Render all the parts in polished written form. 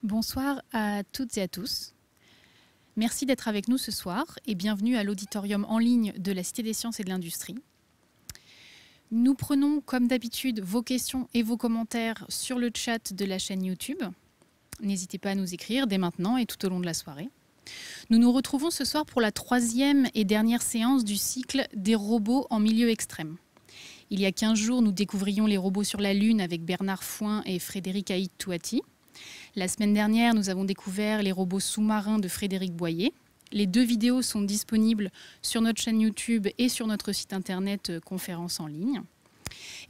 Bonsoir à toutes et à tous. Merci d'être avec nous ce soir et bienvenue à l'auditorium en ligne de la Cité des Sciences et de l'Industrie. Nous prenons comme d'habitude vos questions et vos commentaires sur le chat de la chaîne YouTube. N'hésitez pas à nous écrire dès maintenant et tout au long de la soirée. Nous nous retrouvons ce soir pour la 3e et dernière séance du cycle des robots en milieu extrême. Il y a 15 jours, nous découvrions les robots sur la Lune avec Bernard Fouin et Frédéric Haït-Touati. La semaine dernière, nous avons découvert les robots sous-marins de Frédéric Boyer. Les 2 vidéos sont disponibles sur notre chaîne YouTube et sur notre site internet Conférence en ligne.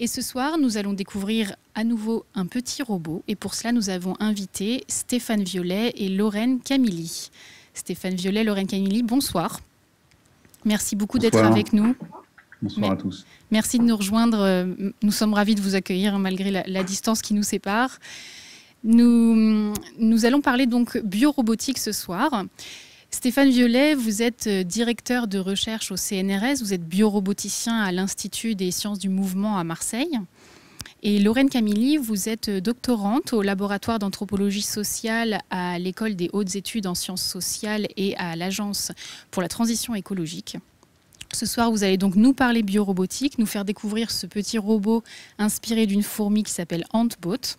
Et ce soir, nous allons découvrir à nouveau un petit robot. Et pour cela, nous avons invité Stéphane Violet et Lorraine Camilly. Stéphane Violet, Lorraine Camilly, bonsoir. Merci beaucoup d'être avec nous. Bonsoir à tous. Merci de nous rejoindre. Nous sommes ravis de vous accueillir malgré la distance qui nous sépare. Nous allons parler donc biorobotique ce soir. Stéphane Violet, vous êtes directeur de recherche au CNRS, vous êtes bioroboticien à l'Institut des sciences du mouvement à Marseille. Et Lorraine Camilly, vous êtes doctorante au laboratoire d'anthropologie sociale à l'École des hautes études en sciences sociales et à l'Agence pour la transition écologique. Ce soir, vous allez donc nous parler biorobotique, nous faire découvrir ce petit robot inspiré d'une fourmi qui s'appelle Antbot.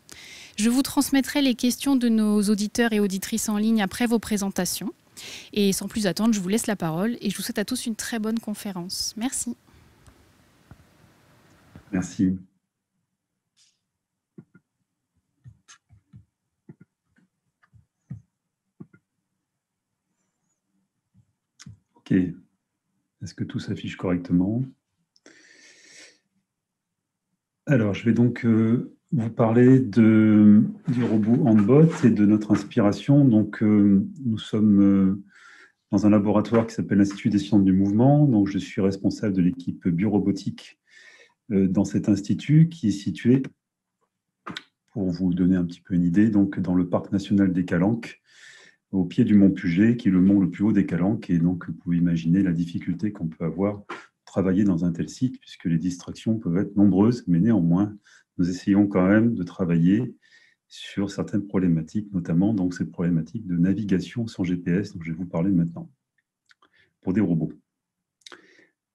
Je vous transmettrai les questions de nos auditeurs et auditrices en ligne après vos présentations. Et sans plus attendre, je vous laisse la parole et je vous souhaite à tous une très bonne conférence. Merci. Merci. OK. Est-ce que tout s'affiche correctement? Alors, je vais donc vous parler du robot Antbot et de notre inspiration. Donc, nous sommes dans un laboratoire qui s'appelle l'Institut des sciences du mouvement. Donc, je suis responsable de l'équipe biorobotique dans cet institut qui est situé, pour vous donner un petit peu une idée, donc dans le parc national des Calanques, au pied du mont Puget, qui est le mont le plus haut des Calanques. Et donc, vous pouvez imaginer la difficulté qu'on peut avoir de travailler dans un tel site, puisque les distractions peuvent être nombreuses, mais néanmoins, nous essayons quand même de travailler sur certaines problématiques, notamment donc cette problématique de navigation sans GPS, dont je vais vous parler maintenant, pour des robots.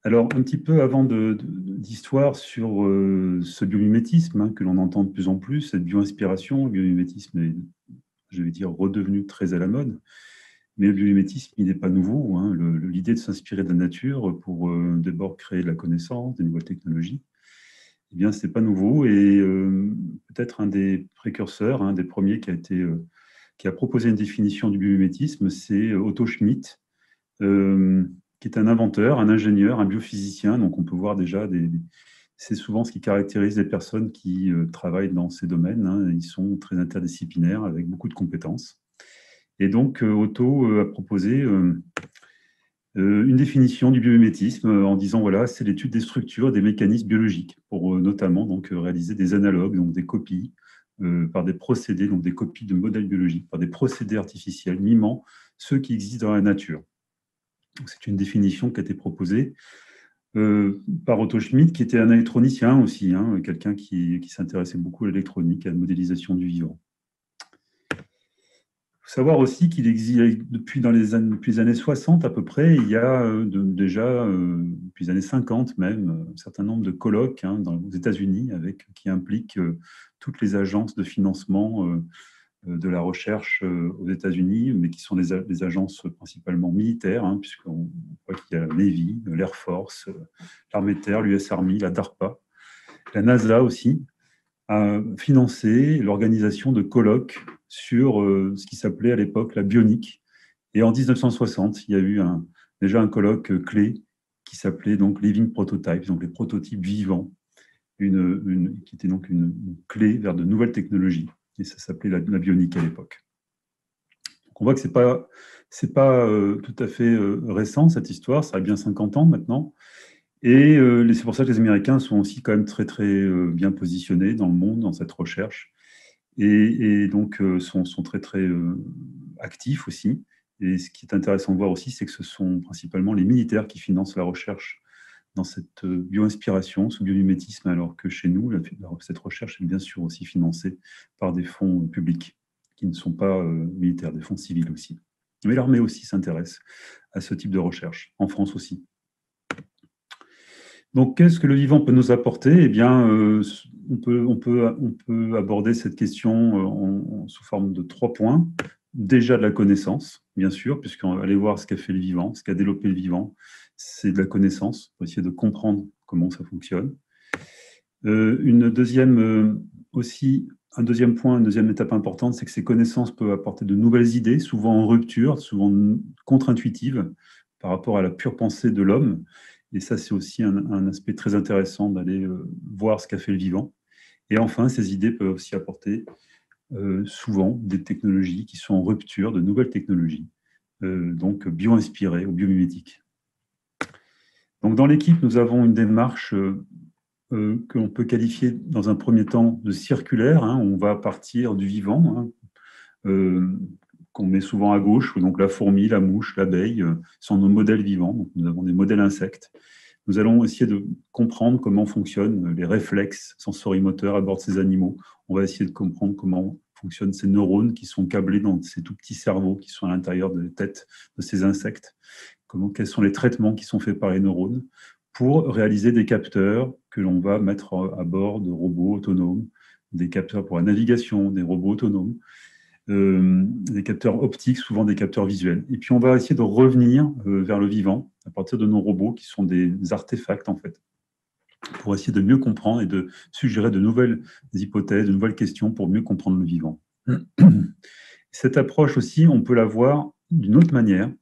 Alors, un petit peu avant d'histoire sur ce biomimétisme que l'on entend de plus en plus, cette bio-inspiration, le biomimétisme est, je vais dire, redevenu très à la mode. Mais le biomimétisme, il n'est pas nouveau. L'idée de s'inspirer de la nature pour d'abord créer de la connaissance, des nouvelles technologies, eh bien, ce n'est pas nouveau. Et peut-être un des précurseurs, un des premiers qui a proposé une définition du biomimétisme, c'est Otto Schmidt, qui est un inventeur, un ingénieur, un biophysicien. Donc, on peut voir déjà c'est souvent ce qui caractérise les personnes qui travaillent dans ces domaines. Ils sont très interdisciplinaires, avec beaucoup de compétences. Et donc, Otto a proposé une définition du biomimétisme en disant, voilà, c'est l'étude des structures, des mécanismes biologiques, pour notamment donc, réaliser des analogues, donc des copies, par des procédés, donc des copies de modèles biologiques, par des procédés artificiels mimant ceux qui existent dans la nature. C'est une définition qui a été proposée par Otto Schmidt, qui était un électronicien aussi, quelqu'un qui s'intéressait beaucoup à l'électronique, à la modélisation du vivant. Il faut savoir aussi qu'il existe, depuis les années 60 à peu près, il y a déjà, depuis les années 50 même, un certain nombre de colloques aux États-Unis qui impliquent toutes les agences de financement de la recherche aux États-Unis, mais qui sont des agences principalement militaires, puisqu'on voit qu'il y a la Navy, l'Air Force, l'armée de terre, l'US Army, la DARPA, la NASA aussi, a financé l'organisation de colloques sur ce qui s'appelait à l'époque la bionique. Et en 1960, il y a eu déjà un colloque clé qui s'appelait donc Living Prototypes, donc les prototypes vivants, qui était donc une clé vers de nouvelles technologies. Et ça s'appelait la bionique à l'époque. Donc on voit que ce n'est pas tout à fait récent, cette histoire, ça a bien 50 ans maintenant. Et c'est pour ça que les Américains sont aussi quand même très, très bien positionnés dans le monde, dans cette recherche, et donc sont très, très actifs aussi. Et ce qui est intéressant de voir aussi, c'est que ce sont principalement les militaires qui financent la recherche dans cette bio-inspiration, ce biomimétisme, alors que chez nous, cette recherche est bien sûr aussi financée par des fonds publics. qui ne sont pas militaires, des fonds civils aussi. Mais l'armée aussi s'intéresse à ce type de recherche, en France aussi. Donc, qu'est-ce que le vivant peut nous apporter? Eh bien, on peut aborder cette question sous forme de 3 points. Déjà de la connaissance, bien sûr, puisqu'on va aller voir ce qu'a fait le vivant, ce qu'a développé le vivant, c'est de la connaissance, pour essayer de comprendre comment ça fonctionne. Un deuxième point, une deuxième étape importante, c'est que ces connaissances peuvent apporter de nouvelles idées, souvent en rupture, souvent contre-intuitives par rapport à la pure pensée de l'homme. Et ça, c'est aussi un aspect très intéressant d'aller voir ce qu'a fait le vivant. Et enfin, ces idées peuvent aussi apporter souvent des technologies qui sont en rupture, de nouvelles technologies, donc bio-inspirées ou biomimétiques. Donc, dans l'équipe, nous avons une démarche que l'on peut qualifier dans un premier temps de circulaire. On va partir du vivant, qu'on met souvent à gauche, donc la fourmi, la mouche, l'abeille, sont nos modèles vivants. Donc, nous avons des modèles insectes. Nous allons essayer de comprendre comment fonctionnent les réflexes sensorimoteurs à bord de ces animaux. On va essayer de comprendre comment fonctionnent ces neurones qui sont câblés dans ces tout petits cerveaux qui sont à l'intérieur de la tête de ces insectes. Quels sont les traitements qui sont faits par les neurones pour réaliser des capteurs que l'on va mettre à bord de robots autonomes, des capteurs pour la navigation, des robots autonomes, des capteurs optiques, souvent des capteurs visuels. Et puis, on va essayer de revenir vers le vivant à partir de nos robots qui sont des artefacts, en fait, pour essayer de mieux comprendre et de suggérer de nouvelles hypothèses, de nouvelles questions pour mieux comprendre le vivant. Cette approche aussi, on peut la voir d'une autre manière,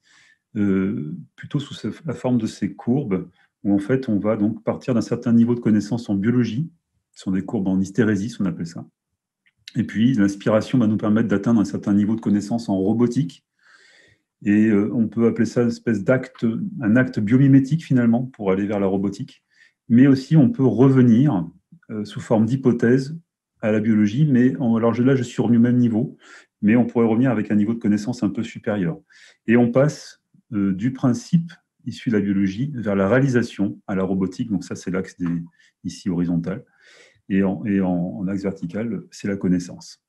plutôt sous la forme de ces courbes, où en fait, on va donc partir d'un certain niveau de connaissance en biologie. Ce sont des courbes en hystérésis, on appelle ça. Et puis, l'inspiration va nous permettre d'atteindre un certain niveau de connaissance en robotique. Et on peut appeler ça une espèce un acte biomimétique, finalement, pour aller vers la robotique. Mais aussi, on peut revenir sous forme d'hypothèse à la biologie. Mais alors là, je suis revenu au même niveau, mais on pourrait revenir avec un niveau de connaissance un peu supérieur. Et on passe du principe issu de la biologie vers la réalisation à la robotique. Donc ça, c'est l'axe ici horizontal. Et en axe vertical, c'est la connaissance.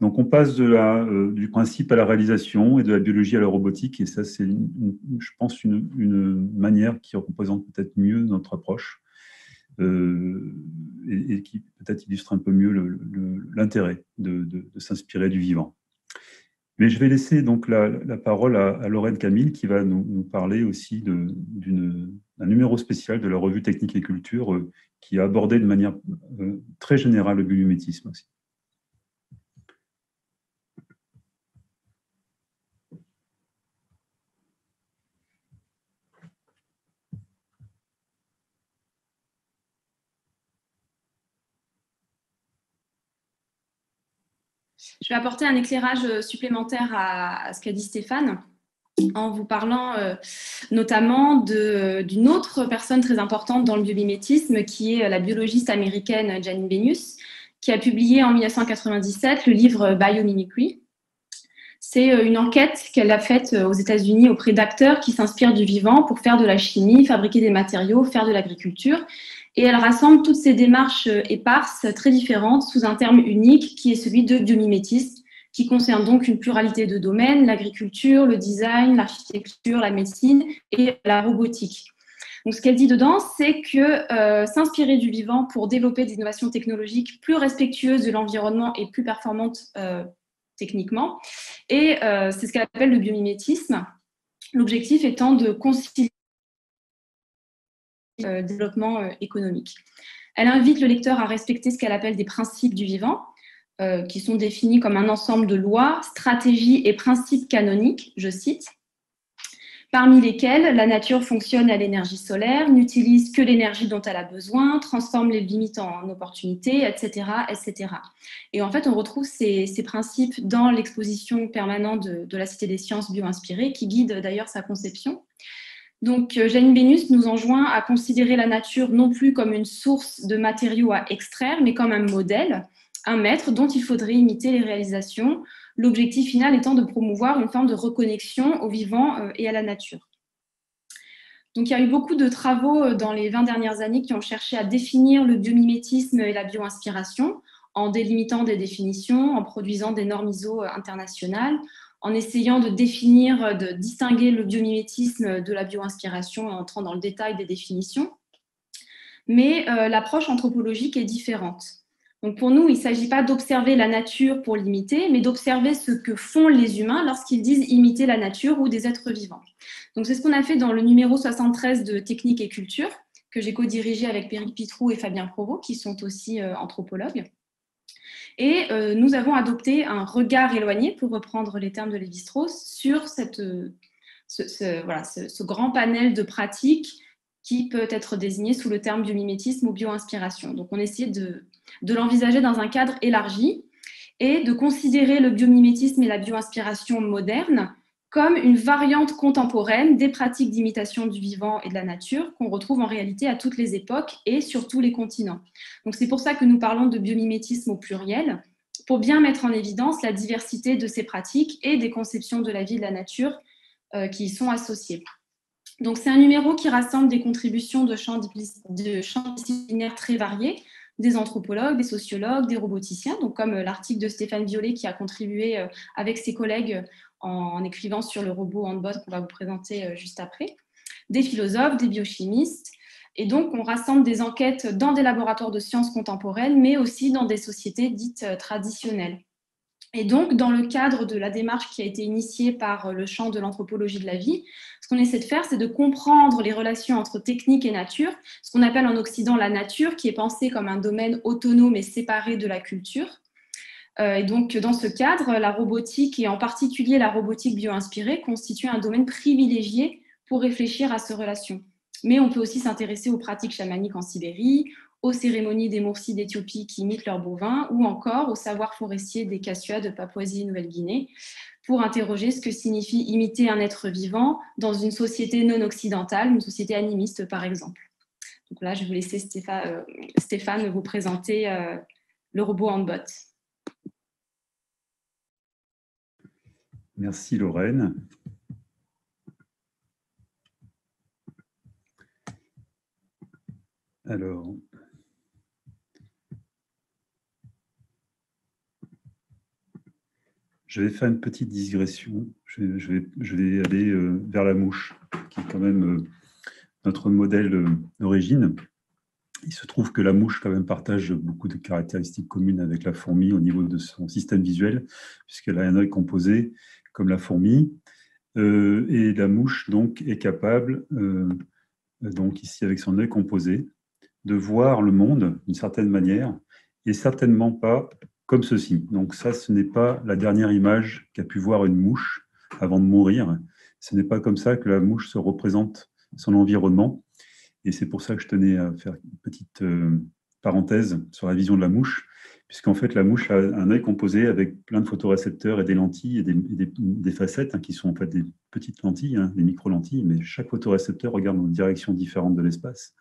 Donc, on passe du principe à la réalisation et de la biologie à la robotique. Et ça, c'est, je pense, une manière qui représente peut-être mieux notre approche et qui peut-être illustre un peu mieux l'intérêt de s'inspirer du vivant. Mais je vais laisser donc la parole à Lorraine Camille qui va nous parler aussi d'un numéro spécial de la revue Technique et Culture qui a abordé de manière très générale le biomimétisme aussi. Je vais apporter un éclairage supplémentaire à ce qu'a dit Stéphane, en vous parlant notamment d'une autre personne très importante dans le biomimétisme, qui est la biologiste américaine Janine Benyus, qui a publié en 1997 le livre Biomimicry. C'est une enquête qu'elle a faite aux États-Unis auprès d'acteurs qui s'inspirent du vivant pour faire de la chimie, fabriquer des matériaux, faire de l'agriculture. Et elle rassemble toutes ces démarches éparses, très différentes, sous un terme unique qui est celui de biomimétisme, qui concerne donc une pluralité de domaines, l'agriculture, le design, l'architecture, la médecine et la robotique. Donc, ce qu'elle dit dedans, c'est que s'inspirer du vivant pour développer des innovations technologiques plus respectueuses de l'environnement et plus performantes techniquement. Et c'est ce qu'elle appelle le biomimétisme, l'objectif étant de concilier le développement économique. Elle invite le lecteur à respecter ce qu'elle appelle des principes du vivant, qui sont définis comme un ensemble de lois, stratégies et principes canoniques, je cite, parmi lesquels la nature fonctionne à l'énergie solaire, n'utilise que l'énergie dont elle a besoin, transforme les limites en opportunités, etc., etc. Et en fait, on retrouve ces principes dans l'exposition permanente de la Cité des sciences bio-inspirées, qui guide d'ailleurs sa conception. Donc, Janine Benyus nous enjoint à considérer la nature non plus comme une source de matériaux à extraire, mais comme un modèle, un maître dont il faudrait imiter les réalisations, l'objectif final étant de promouvoir une forme de reconnexion au vivant et à la nature. Donc, il y a eu beaucoup de travaux dans les 20 dernières années qui ont cherché à définir le biomimétisme et la bio-inspiration en délimitant des définitions, en produisant des normes ISO internationales, en essayant de définir, de distinguer le biomimétisme de la bioinspiration en entrant dans le détail des définitions. Mais l'approche anthropologique est différente. Donc pour nous, il ne s'agit pas d'observer la nature pour l'imiter, mais d'observer ce que font les humains lorsqu'ils disent imiter la nature ou des êtres vivants. Donc c'est ce qu'on a fait dans le numéro 73 de Technique et Culture, que j'ai co-dirigé avec Péric Pitrou et Fabien Provost, qui sont aussi anthropologues. Et nous avons adopté un regard éloigné, pour reprendre les termes de Lévi-Strauss, sur ce grand panel de pratiques qui peut être désigné sous le terme biomimétisme ou bioinspiration. Donc on essayait de l'envisager dans un cadre élargi et de considérer le biomimétisme et la bioinspiration moderne comme une variante contemporaine des pratiques d'imitation du vivant et de la nature qu'on retrouve en réalité à toutes les époques et sur tous les continents. Donc c'est pour ça que nous parlons de biomimétisme au pluriel, pour bien mettre en évidence la diversité de ces pratiques et des conceptions de la vie et de la nature qui y sont associées. Donc c'est un numéro qui rassemble des contributions de champs disciplinaires très variés, des anthropologues, des sociologues, des roboticiens, donc comme l'article de Stéphane Violet qui a contribué avec ses collègues en écrivant sur le robot Handbot qu'on va vous présenter juste après, des philosophes, des biochimistes. Et donc, on rassemble des enquêtes dans des laboratoires de sciences contemporaines, mais aussi dans des sociétés dites traditionnelles. Et donc, dans le cadre de la démarche qui a été initiée par le champ de l'anthropologie de la vie, ce qu'on essaie de faire, c'est de comprendre les relations entre technique et nature, ce qu'on appelle en Occident la nature, qui est pensée comme un domaine autonome et séparé de la culture. Et donc, dans ce cadre, la robotique, et en particulier la robotique bio-inspirée, constitue un domaine privilégié pour réfléchir à ces relations. Mais on peut aussi s'intéresser aux pratiques chamaniques en Sibérie, aux cérémonies des Moursis d'Éthiopie qui imitent leurs bovins, ou encore aux savoirs forestiers des Kassuas de Papouasie-Nouvelle-Guinée, pour interroger ce que signifie imiter un être vivant dans une société non occidentale, une société animiste par exemple. Donc là, je vais vous laisser Stéphane vous présenter le robot Handbot. Merci Lorraine. Alors, je vais faire une petite digression. Je vais aller vers la mouche, qui est quand même notre modèle d'origine. Il se trouve que la mouche quand même partage beaucoup de caractéristiques communes avec la fourmi au niveau de son système visuel, puisqu'elle a un œil composé comme la fourmi. Et la mouche donc est capable, donc ici avec son œil composé, de voir le monde d'une certaine manière, et certainement pas comme ceci. Donc ça, ce n'est pas la dernière image qu'a pu voir une mouche avant de mourir. Ce n'est pas comme ça que la mouche se représente son environnement. Et c'est pour ça que je tenais à faire une petite parenthèse sur la vision de la mouche, puisqu'en fait, la mouche a un œil composé avec plein de photorécepteurs et des lentilles et des facettes, hein, qui sont en fait des petites lentilles, hein, des micro-lentilles, mais chaque photorécepteur regarde dans une direction différente de l'espace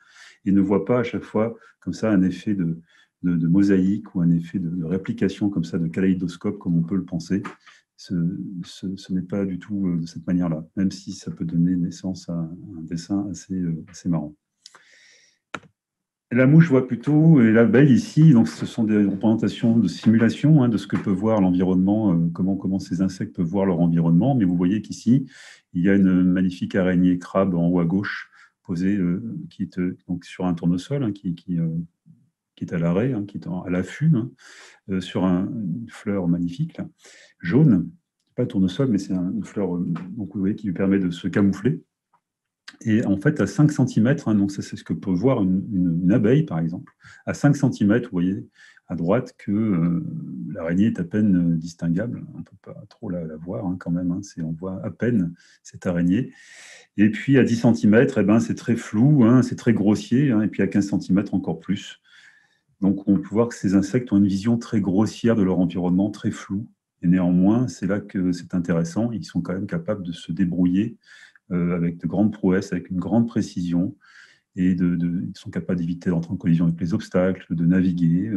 et ne voit pas à chaque fois comme ça un effet de mosaïque ou un effet de réplication comme ça, de kaléidoscope, comme on peut le penser. Ce n'est pas du tout de cette manière-là, même si ça peut donner naissance à un dessin assez marrant. La mouche voit plutôt, et l'abeille ici, donc ce sont des représentations de simulation, hein, de ce que peut voir l'environnement, comment ces insectes peuvent voir leur environnement. Mais vous voyez qu'ici, il y a une magnifique araignée crabe en haut à gauche, posée, qui est donc sur un tournesol, hein, qui est à l'arrêt, hein, qui est à l'affût, hein, sur une fleur magnifique, là, jaune. Pas un tournesol, mais c'est une fleur donc, vous voyez, qui lui permet de se camoufler. Et en fait, à 5 cm, hein, donc ça, c'est ce que peut voir une abeille, par exemple. À 5 cm, vous voyez à droite que l'araignée est à peine distinguable. On ne peut pas trop la voir, hein, quand même. Hein, on voit à peine cette araignée. Et puis à 10 cm, eh ben, c'est très flou, hein, c'est très grossier. Hein, et puis à 15 cm, encore plus. Donc on peut voir que ces insectes ont une vision très grossière de leur environnement, très floue. Et néanmoins, c'est là que c'est intéressant. Ils sont quand même capables de se débrouiller avec de grandes prouesses, avec une grande précision, et ils sont capables d'éviter d'entrer en collision avec les obstacles, de naviguer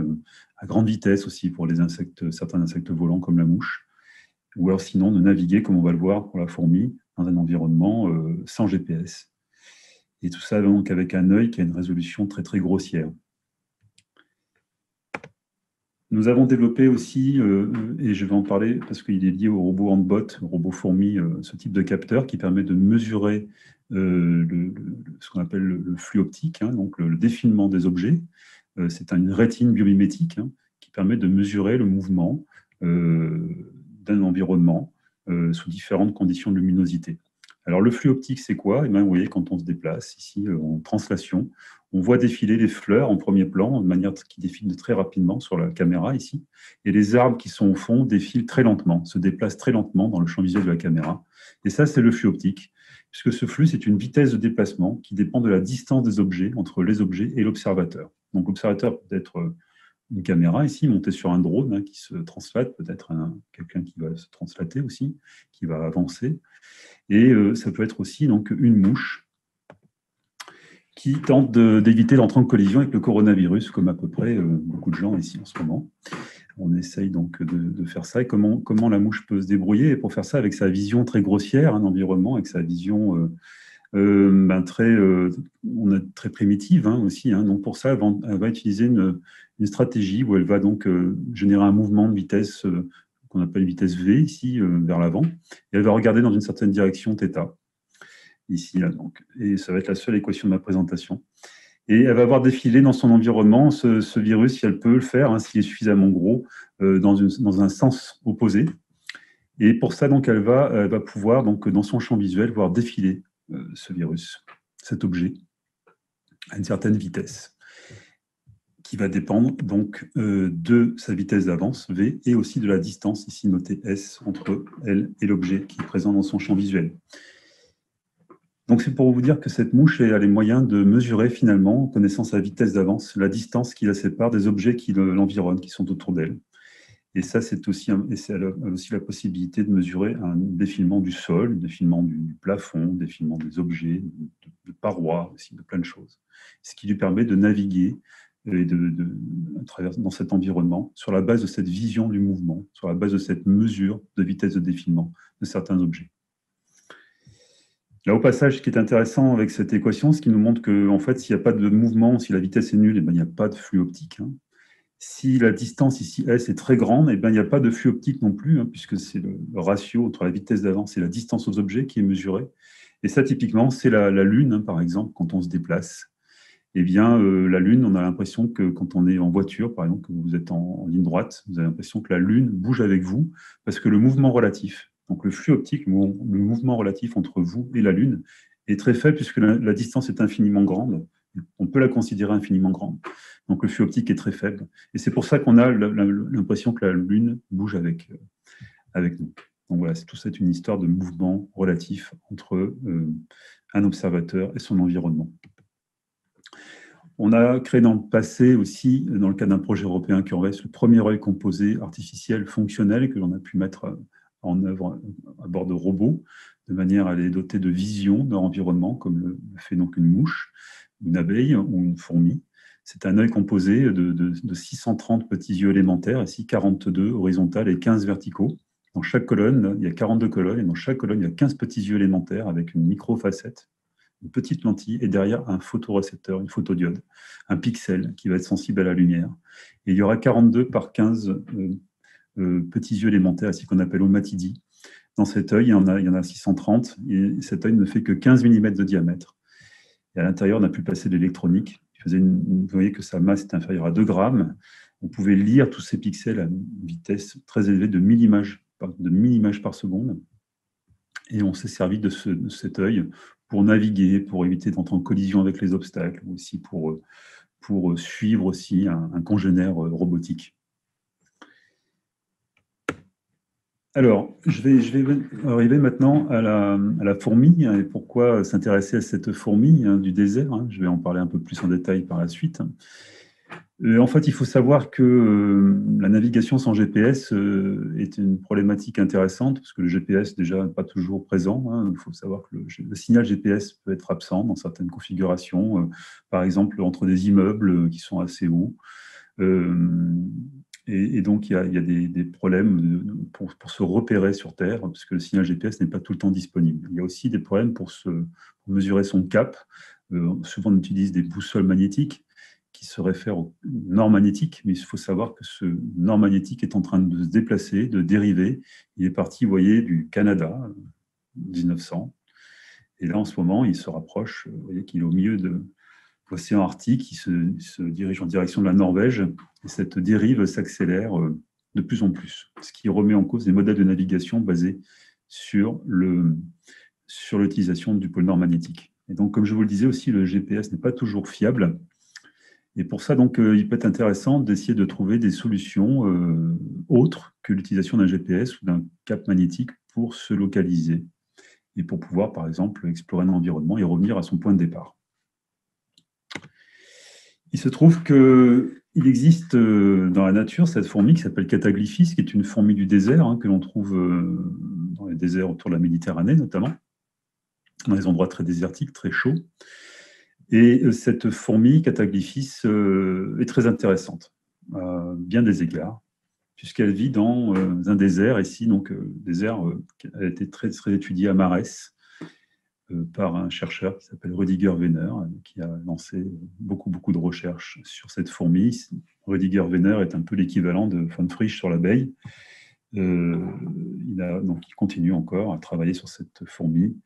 à grande vitesse aussi pour les insectes, certains insectes volants comme la mouche, ou alors sinon de naviguer, comme on va le voir pour la fourmi, dans un environnement sans GPS. Et tout ça donc avec un œil qui a une résolution très très grossière. Nous avons développé aussi, et je vais en parler parce qu'il est lié au robot Handbot, au robot fourmi, ce type de capteur qui permet de mesurer ce qu'on appelle le flux optique, hein, donc le défilement des objets. C'est une rétine biomimétique, hein, qui permet de mesurer le mouvement d'un environnement sous différentes conditions de luminosité. Alors le flux optique, c'est quoi? Eh bien, vous voyez, quand on se déplace ici en translation, on voit défiler les fleurs en premier plan, de manière qui défilent très rapidement sur la caméra ici, et les arbres qui sont au fond défilent très lentement, se déplacent très lentement dans le champ visuel de la caméra. Et ça, c'est le flux optique, puisque ce flux, c'est une vitesse de déplacement qui dépend de la distance des objets entre les objets et l'observateur. Donc l'observateur peut être une caméra ici, montée sur un drone, hein, qui se translate, peut-être quelqu'un qui va se translater aussi, qui va avancer. Et ça peut être aussi donc, une mouche qui tente d'éviter d'entrer en collision avec le coronavirus, comme à peu près beaucoup de gens ici en ce moment. On essaye donc de faire ça. Et comment la mouche peut se débrouiller? Et pour faire ça, avec sa vision très grossière, un environnement, avec sa vision très primitive, hein, aussi. Hein. Donc pour ça, elle va utiliser une stratégie où elle va donc générer un mouvement de vitesse qu'on appelle vitesse V, ici, vers l'avant. Et elle va regarder dans une certaine direction, θ, ici, là, donc. Et ça va être la seule équation de ma présentation. Et elle va voir défiler dans son environnement ce virus, si elle peut le faire, hein, s'il est suffisamment gros, dans un sens opposé. Et pour ça, donc, elle va pouvoir, donc, dans son champ visuel, voir défiler ce virus, cet objet, à une certaine vitesse, qui va dépendre donc de sa vitesse d'avance, V, et aussi de la distance, ici notée S, entre elle et l'objet qui est présent dans son champ visuel. Donc c'est pour vous dire que cette mouche a les moyens de mesurer finalement, en connaissant sa vitesse d'avance, la distance qui la sépare des objets qui l'environnent, qui sont autour d'elle. Et ça, c'est aussi, la possibilité de mesurer un défilement du sol, un défilement du plafond, un défilement des objets, de parois aussi, de plein de choses. Ce qui lui permet de naviguer et dans cet environnement sur la base de cette vision du mouvement, sur la base de cette mesure de vitesse de défilement de certains objets. Là, au passage, ce qui est intéressant avec cette équation, ce qui nous montre que, en fait, s'il n'y a pas de mouvement, si la vitesse est nulle, eh bien, il n'y a pas de flux optique. Hein. Si la distance ici, S, est très grande, eh bien, il n'y a pas de flux optique non plus, hein, puisque c'est le ratio entre la vitesse d'avance et la distance aux objets qui est mesuré. Et ça, typiquement, c'est la Lune, hein, par exemple, quand on se déplace. Eh bien, la Lune, on a l'impression que quand on est en voiture, par exemple, que vous êtes en ligne droite, vous avez l'impression que la Lune bouge avec vous, parce que le mouvement relatif, donc le flux optique, le mouvement relatif entre vous et la Lune, est très faible puisque la distance est infiniment grande. On peut la considérer infiniment grande. Donc le flux optique est très faible. Et c'est pour ça qu'on a l'impression que la Lune bouge avec nous. Donc voilà, tout ça est une histoire de mouvement relatif entre un observateur et son environnement. On a créé dans le passé aussi, dans le cadre d'un projet européen CureVest, le premier œil composé artificiel fonctionnel que l'on a pu mettre en œuvre à bord de robots, de manière à les doter de vision de leur environnement, comme le fait donc une mouche, une abeille ou une fourmi. C'est un œil composé de 630 petits yeux élémentaires, ici 42 horizontales et 15 verticaux. Dans chaque colonne, il y a 42 colonnes, et dans chaque colonne, il y a 15 petits yeux élémentaires avec une micro-facette, une petite lentille, et derrière un photorécepteur, une photodiode, un pixel qui va être sensible à la lumière. Et il y aura 42 par 15 petits yeux élémentaires, ici qu'on appelle omatidie. Dans cet œil, il y en a 630, et cet œil ne fait que 15 mm de diamètre. Et à l'intérieur, on a pu passer de l'électronique. Vous voyez que sa masse est inférieure à 2 grammes. On pouvait lire tous ces pixels à une vitesse très élevée de 1000 images par seconde. Et on s'est servi de cet œil pour naviguer, pour éviter d'entrer en collision avec les obstacles, ou aussi pour suivre aussi un congénère robotique. Alors, je vais arriver maintenant à la fourmi, hein, et pourquoi s'intéresser à cette fourmi, hein, du désert. Hein, je vais en parler un peu plus en détail par la suite. En fait, il faut savoir que la navigation sans GPS est une problématique intéressante, parce que le GPS, déjà, n'est pas toujours présent. Hein. Il faut savoir que le signal GPS peut être absent dans certaines configurations, par exemple entre des immeubles qui sont assez hauts. Et donc, il y a des problèmes pour se repérer sur Terre, parce que le signal GPS n'est pas tout le temps disponible. Il y a aussi des problèmes pour mesurer son cap. Souvent, on utilise des boussoles magnétiques qui se réfère au nord magnétique, mais il faut savoir que ce nord magnétique est en train de se déplacer, de dériver. Il est parti, vous voyez, du Canada, 1900. Et là, en ce moment, il se rapproche, vous voyez qu'il est au milieu de l'océan Arctique, il se dirige en direction de la Norvège, et cette dérive s'accélère de plus en plus, ce qui remet en cause des modèles de navigation basés sur l'utilisation du pôle nord magnétique. Et donc, comme je vous le disais aussi, le GPS n'est pas toujours fiable. Et pour ça, donc, il peut être intéressant d'essayer de trouver des solutions autres que l'utilisation d'un GPS ou d'un cap magnétique pour se localiser et pour pouvoir, par exemple, explorer un environnement et revenir à son point de départ. Il se trouve qu'il existe dans la nature cette fourmi qui s'appelle Cataglyphis, qui est une fourmi du désert, que l'on trouve dans les déserts autour de la Méditerranée notamment, dans les endroits très désertiques, très chauds. Et cette fourmi, Cataglyphis, est très intéressante, à bien des égards, puisqu'elle vit dans un désert ici, donc désert qui a été très, très étudié à Marès par un chercheur qui s'appelle Rüdiger Wenner, qui a lancé beaucoup de recherches sur cette fourmi. Rüdiger Wenner est un peu l'équivalent de von Frisch sur l'abeille. Il continue encore à travailler sur cette fourmi,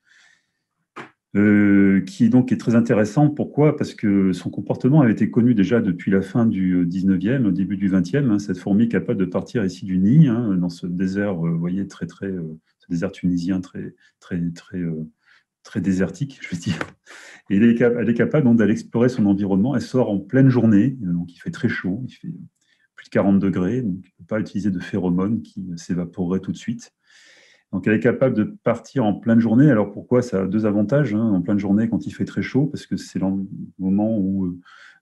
qui donc est très intéressant. Pourquoi? Parce que son comportement avait été connu déjà depuis la fin du 19e, au début du 20e. Cette fourmi capable de partir ici du nid, dans ce désert, vous voyez, ce désert tunisien très désertique, je veux dire. Et elle est capable donc d'aller explorer son environnement. Elle sort en pleine journée, donc il fait très chaud, il fait plus de 40 degrés, donc il ne peut pas utiliser de phéromones qui s'évaporeraient tout de suite. Donc elle est capable de partir en pleine journée. Alors pourquoi? Ça a deux avantages, en pleine journée quand il fait très chaud, parce que c'est le moment où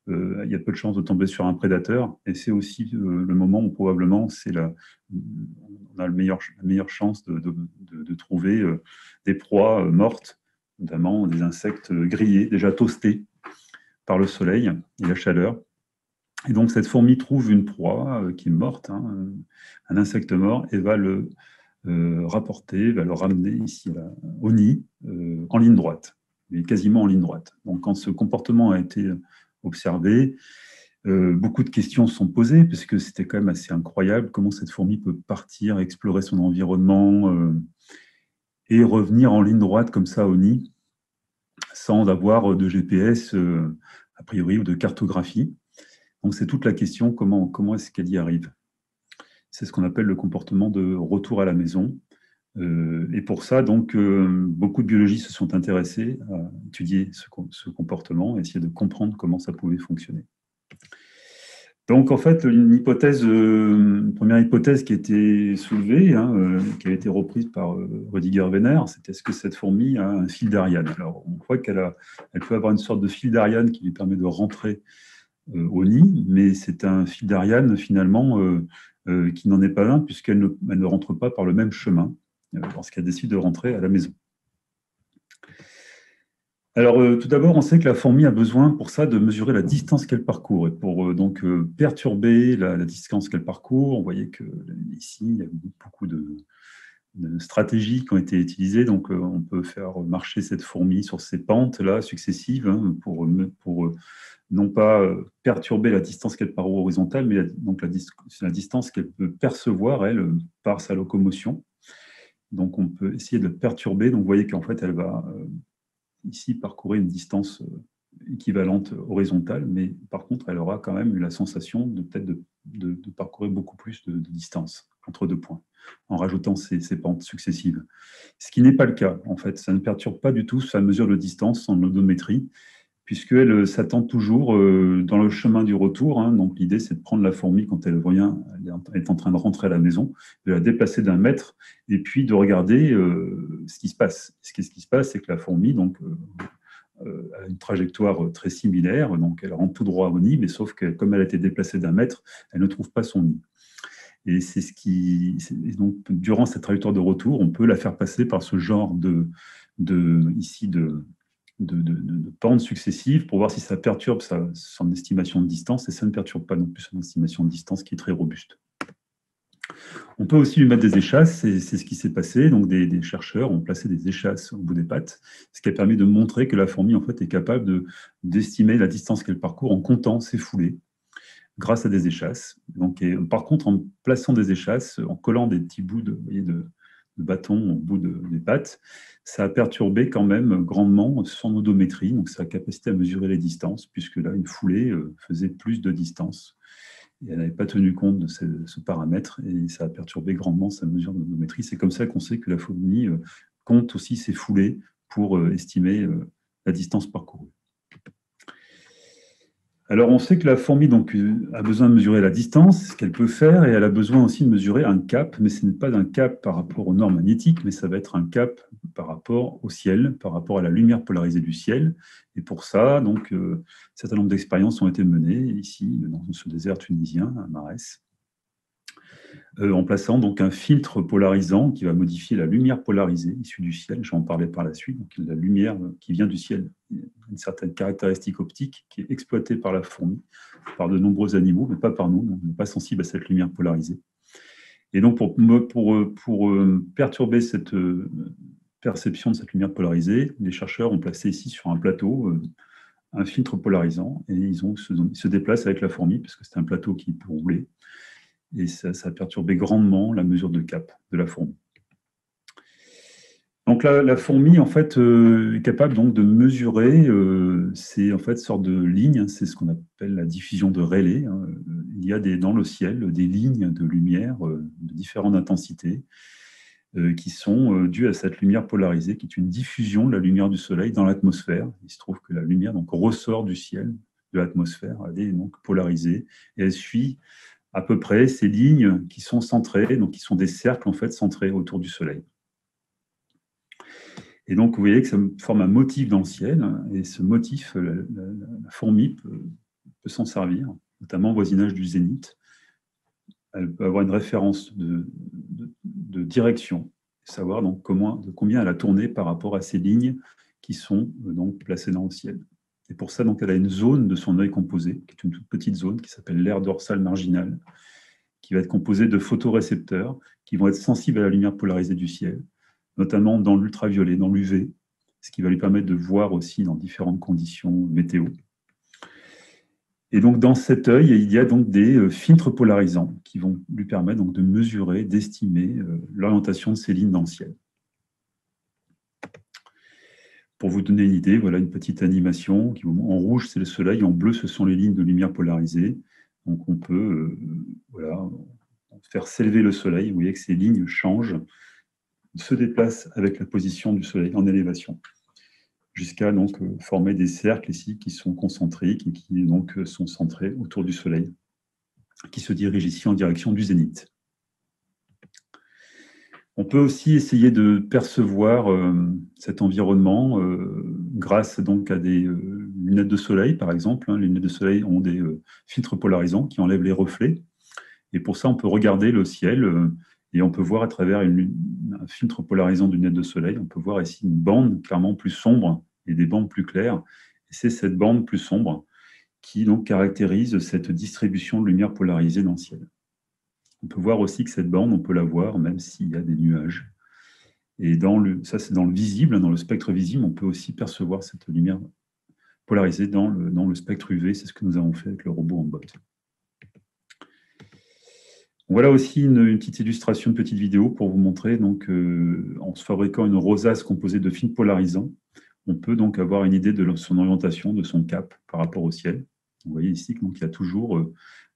il y a peu de chances de tomber sur un prédateur, et c'est aussi le moment où probablement on a la meilleure chance de trouver des proies mortes, notamment des insectes grillés, déjà toastés par le soleil et la chaleur. Et donc cette fourmi trouve une proie qui est morte, un insecte mort, et va le rapporter, va le ramener ici au nid, en ligne droite, mais quasiment en ligne droite. Donc quand ce comportement a été observé, beaucoup de questions se sont posées, parce que c'était quand même assez incroyable comment cette fourmi peut partir, explorer son environnement et revenir en ligne droite comme ça au nid, sans avoir de GPS, a priori, ou de cartographie. Donc c'est toute la question, comment est-ce qu'elle y arrive? C'est ce qu'on appelle le comportement de retour à la maison. Et pour ça, donc, beaucoup de biologistes se sont intéressés à étudier ce comportement et essayer de comprendre comment ça pouvait fonctionner. Donc, en fait, une première hypothèse qui a été soulevée, qui a été reprise par Rüdiger Wenner, c'était: est-ce que cette fourmi a un fil d'Ariane? Alors, on voit qu'elle peut avoir une sorte de fil d'Ariane qui lui permet de rentrer au nid, mais c'est un fil d'Ariane, finalement, qui n'en est pas un, puisqu'elle ne rentre pas par le même chemin lorsqu'elle décide de rentrer à la maison. Alors, tout d'abord, on sait que la fourmi a besoin pour ça de mesurer la distance qu'elle parcourt. Et pour donc perturber la distance qu'elle parcourt, on voyait que ici, il y a beaucoup de stratégies qui ont été utilisées. Donc, on peut faire marcher cette fourmi sur ces pentes-là successives pour non pas perturber la distance qu'elle parcourt horizontale, mais donc la distance qu'elle peut percevoir, elle, par sa locomotion. Donc, on peut essayer de perturber. Donc, vous voyez qu'en fait, elle va ici parcourir une distance équivalente horizontale, mais par contre, elle aura quand même eu la sensation de peut-être de parcourir beaucoup plus de distance entre deux points, en rajoutant ces pentes successives. Ce qui n'est pas le cas, en fait. Ça ne perturbe pas du tout sa mesure de distance en odométrie, puisqu'elle s'attend toujours dans le chemin du retour. Donc l'idée, c'est de prendre la fourmi quand elle est en train de rentrer à la maison, de la déplacer d'1 mètre, et puis de regarder ce qui se passe. Ce qui se passe, c'est que la fourmi a une trajectoire très similaire, donc elle rentre tout droit au nid, mais sauf que comme elle a été déplacée d'1 mètre, elle ne trouve pas son nid. Et donc, durant cette trajectoire de retour, on peut la faire passer par ce genre de pentes successives pour voir si ça perturbe son estimation de distance, et ça ne perturbe pas non plus son estimation de distance qui est très robuste. On peut aussi lui mettre des échasses, c'est ce qui s'est passé. Donc, des chercheurs ont placé des échasses au bout des pattes, ce qui a permis de montrer que la fourmi en fait, est capable d'estimer la distance qu'elle parcourt en comptant ses foulées grâce à des échasses. Donc, par contre, en plaçant des échasses, en collant des petits bouts de bâton au bout des pattes, ça a perturbé quand même grandement son odométrie, donc sa capacité à mesurer les distances, puisque là, une foulée faisait plus de distance. Et elle n'avait pas tenu compte de ce paramètre et ça a perturbé grandement sa mesure d'odométrie. C'est comme ça qu'on sait que la fourmi compte aussi ses foulées pour estimer la distance parcourue. Alors, on sait que la fourmi donc, a besoin de mesurer la distance, ce qu'elle peut faire, et elle a besoin aussi de mesurer un cap, mais ce n'est pas un cap par rapport aux normes magnétiques, mais ça va être un cap par rapport au ciel, par rapport à la lumière polarisée du ciel. Et pour ça, donc, un certain nombre d'expériences ont été menées ici, dans ce désert tunisien, à Marès, en plaçant donc un filtre polarisant qui va modifier la lumière polarisée issue du ciel. J'en parlais par la suite. Donc, la lumière qui vient du ciel, une certaine caractéristique optique qui est exploitée par la fourmi, par de nombreux animaux, mais pas par nous. On n'est pas sensible à cette lumière polarisée. Et donc, pour perturber cette perception de cette lumière polarisée, les chercheurs ont placé ici sur un plateau un filtre polarisant et ils se déplacent avec la fourmi parce que c'est un plateau qui peut rouler. Et ça a perturbé grandement la mesure de cap de la fourmi. Donc la fourmi en fait est capable donc de mesurer, c'est en fait une sorte de ligne, c'est ce qu'on appelle la diffusion de Rayleigh. Il y a dans le ciel des lignes de lumière de différentes intensités qui sont dues à cette lumière polarisée, qui est une diffusion de la lumière du soleil dans l'atmosphère. Il se trouve que la lumière donc ressort du ciel, de l'atmosphère, elle est donc polarisée et elle suit à peu près ces lignes qui sont centrées, donc qui sont des cercles en fait centrés autour du Soleil. Et donc vous voyez que ça forme un motif dans le ciel, et ce motif, la fourmi peut s'en servir, notamment au voisinage du zénith. Elle peut avoir une référence de direction, savoir donc combien elle a tourné par rapport à ces lignes qui sont donc placées dans le ciel. Et pour ça, donc, elle a une zone de son œil composé, qui est une toute petite zone qui s'appelle l'aire dorsale marginale, qui va être composée de photorécepteurs qui vont être sensibles à la lumière polarisée du ciel, notamment dans l'ultraviolet, dans l'UV, ce qui va lui permettre de voir aussi dans différentes conditions météo. Et donc, dans cet œil, il y a donc des filtres polarisants qui vont lui permettre donc de mesurer, d'estimer l'orientation de ces lignes dans le ciel. Pour vous donner une idée, voilà une petite animation. En rouge, c'est le soleil, en bleu, ce sont les lignes de lumière polarisée. Donc on peut faire s'élever le soleil. Vous voyez que ces lignes changent, se déplacent avec la position du soleil en élévation, jusqu'à donc former des cercles ici qui sont concentriques et qui donc sont centrés autour du soleil, qui se dirigent ici en direction du zénith. On peut aussi essayer de percevoir cet environnement grâce donc à des lunettes de soleil, par exemple. Les lunettes de soleil ont des filtres polarisants qui enlèvent les reflets. Et pour ça, on peut regarder le ciel et on peut voir à travers un filtre polarisant de lunettes de soleil, on peut voir ici une bande clairement plus sombre et des bandes plus claires. Et c'est cette bande plus sombre qui donc caractérise cette distribution de lumière polarisée dans le ciel. On peut voir aussi que cette bande, on peut la voir même s'il y a des nuages. Et ça, c'est dans le visible, dans le spectre visible, on peut aussi percevoir cette lumière polarisée dans le spectre UV. C'est ce que nous avons fait avec le robot Handbot. Voilà aussi une petite illustration, une petite vidéo pour vous montrer, donc, en se fabriquant une rosace composée de films polarisants, on peut donc avoir une idée de son orientation, de son cap par rapport au ciel. Vous voyez ici qu'il y a toujours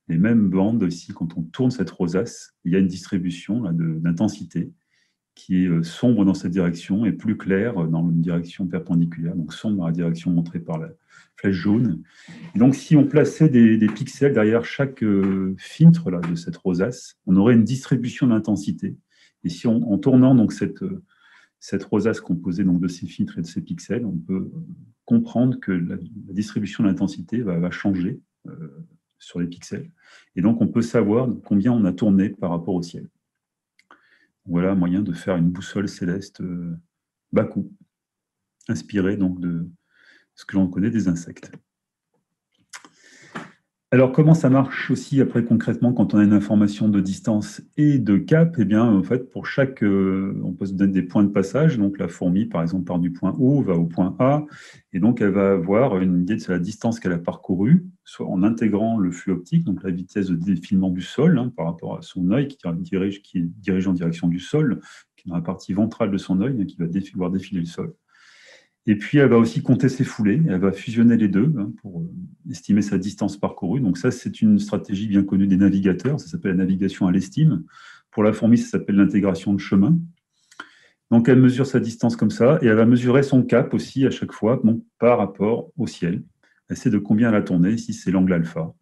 les mêmes bandes ici. Quand on tourne cette rosace, il y a une distribution d'intensité qui est sombre dans cette direction et plus claire dans une direction perpendiculaire, donc sombre dans la direction montrée par la flèche jaune. Et donc, si on plaçait des pixels derrière chaque filtre là, de cette rosace, on aurait une distribution d'intensité. Et si en tournant donc, cette rosace composée donc, de ces filtres et de ces pixels, on peut comprendre que la distribution de l'intensité va changer sur les pixels. Et donc, on peut savoir combien on a tourné par rapport au ciel. Voilà un moyen de faire une boussole céleste bas coût, inspirée donc de ce que l'on connaît des insectes. Alors, comment ça marche aussi après concrètement quand on a une information de distance et de cap? Eh bien, en fait, pour chaque, on peut se donner des points de passage. Donc, la fourmi, par exemple, part du point O, va au point A, et donc elle va avoir une idée de la distance qu'elle a parcourue, soit en intégrant le flux optique, donc la vitesse de défilement du sol par rapport à son œil qui dirige en direction du sol, qui est dans la partie ventrale de son œil, qui va voir défiler le sol. Et puis, elle va aussi compter ses foulées. Elle va fusionner les deux pour estimer sa distance parcourue. Donc ça, c'est une stratégie bien connue des navigateurs. Ça s'appelle la navigation à l'estime. Pour la fourmi, ça s'appelle l'intégration de chemin. Donc, elle mesure sa distance comme ça. Et elle va mesurer son cap aussi à chaque fois par rapport au ciel. Elle sait de combien elle a tourné. Ici, c'est l'angle alpha.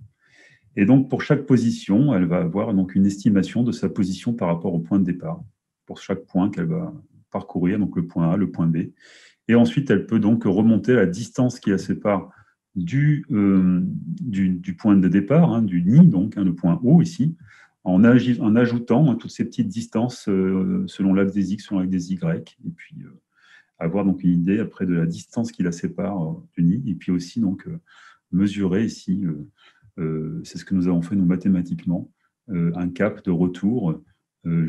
Et donc, pour chaque position, elle va avoir donc une estimation de sa position par rapport au point de départ. Pour chaque point qu'elle va parcourir, donc le point A, le point B. Et ensuite, elle peut donc remonter la distance qui la sépare du point de départ, du nid, donc le point O ici, en ajoutant toutes ces petites distances selon l'axe des X, selon l'axe des Y, et puis avoir donc une idée après de la distance qui la sépare du nid, et puis aussi donc mesurer ici, c'est ce que nous avons fait nous mathématiquement, un cap de retour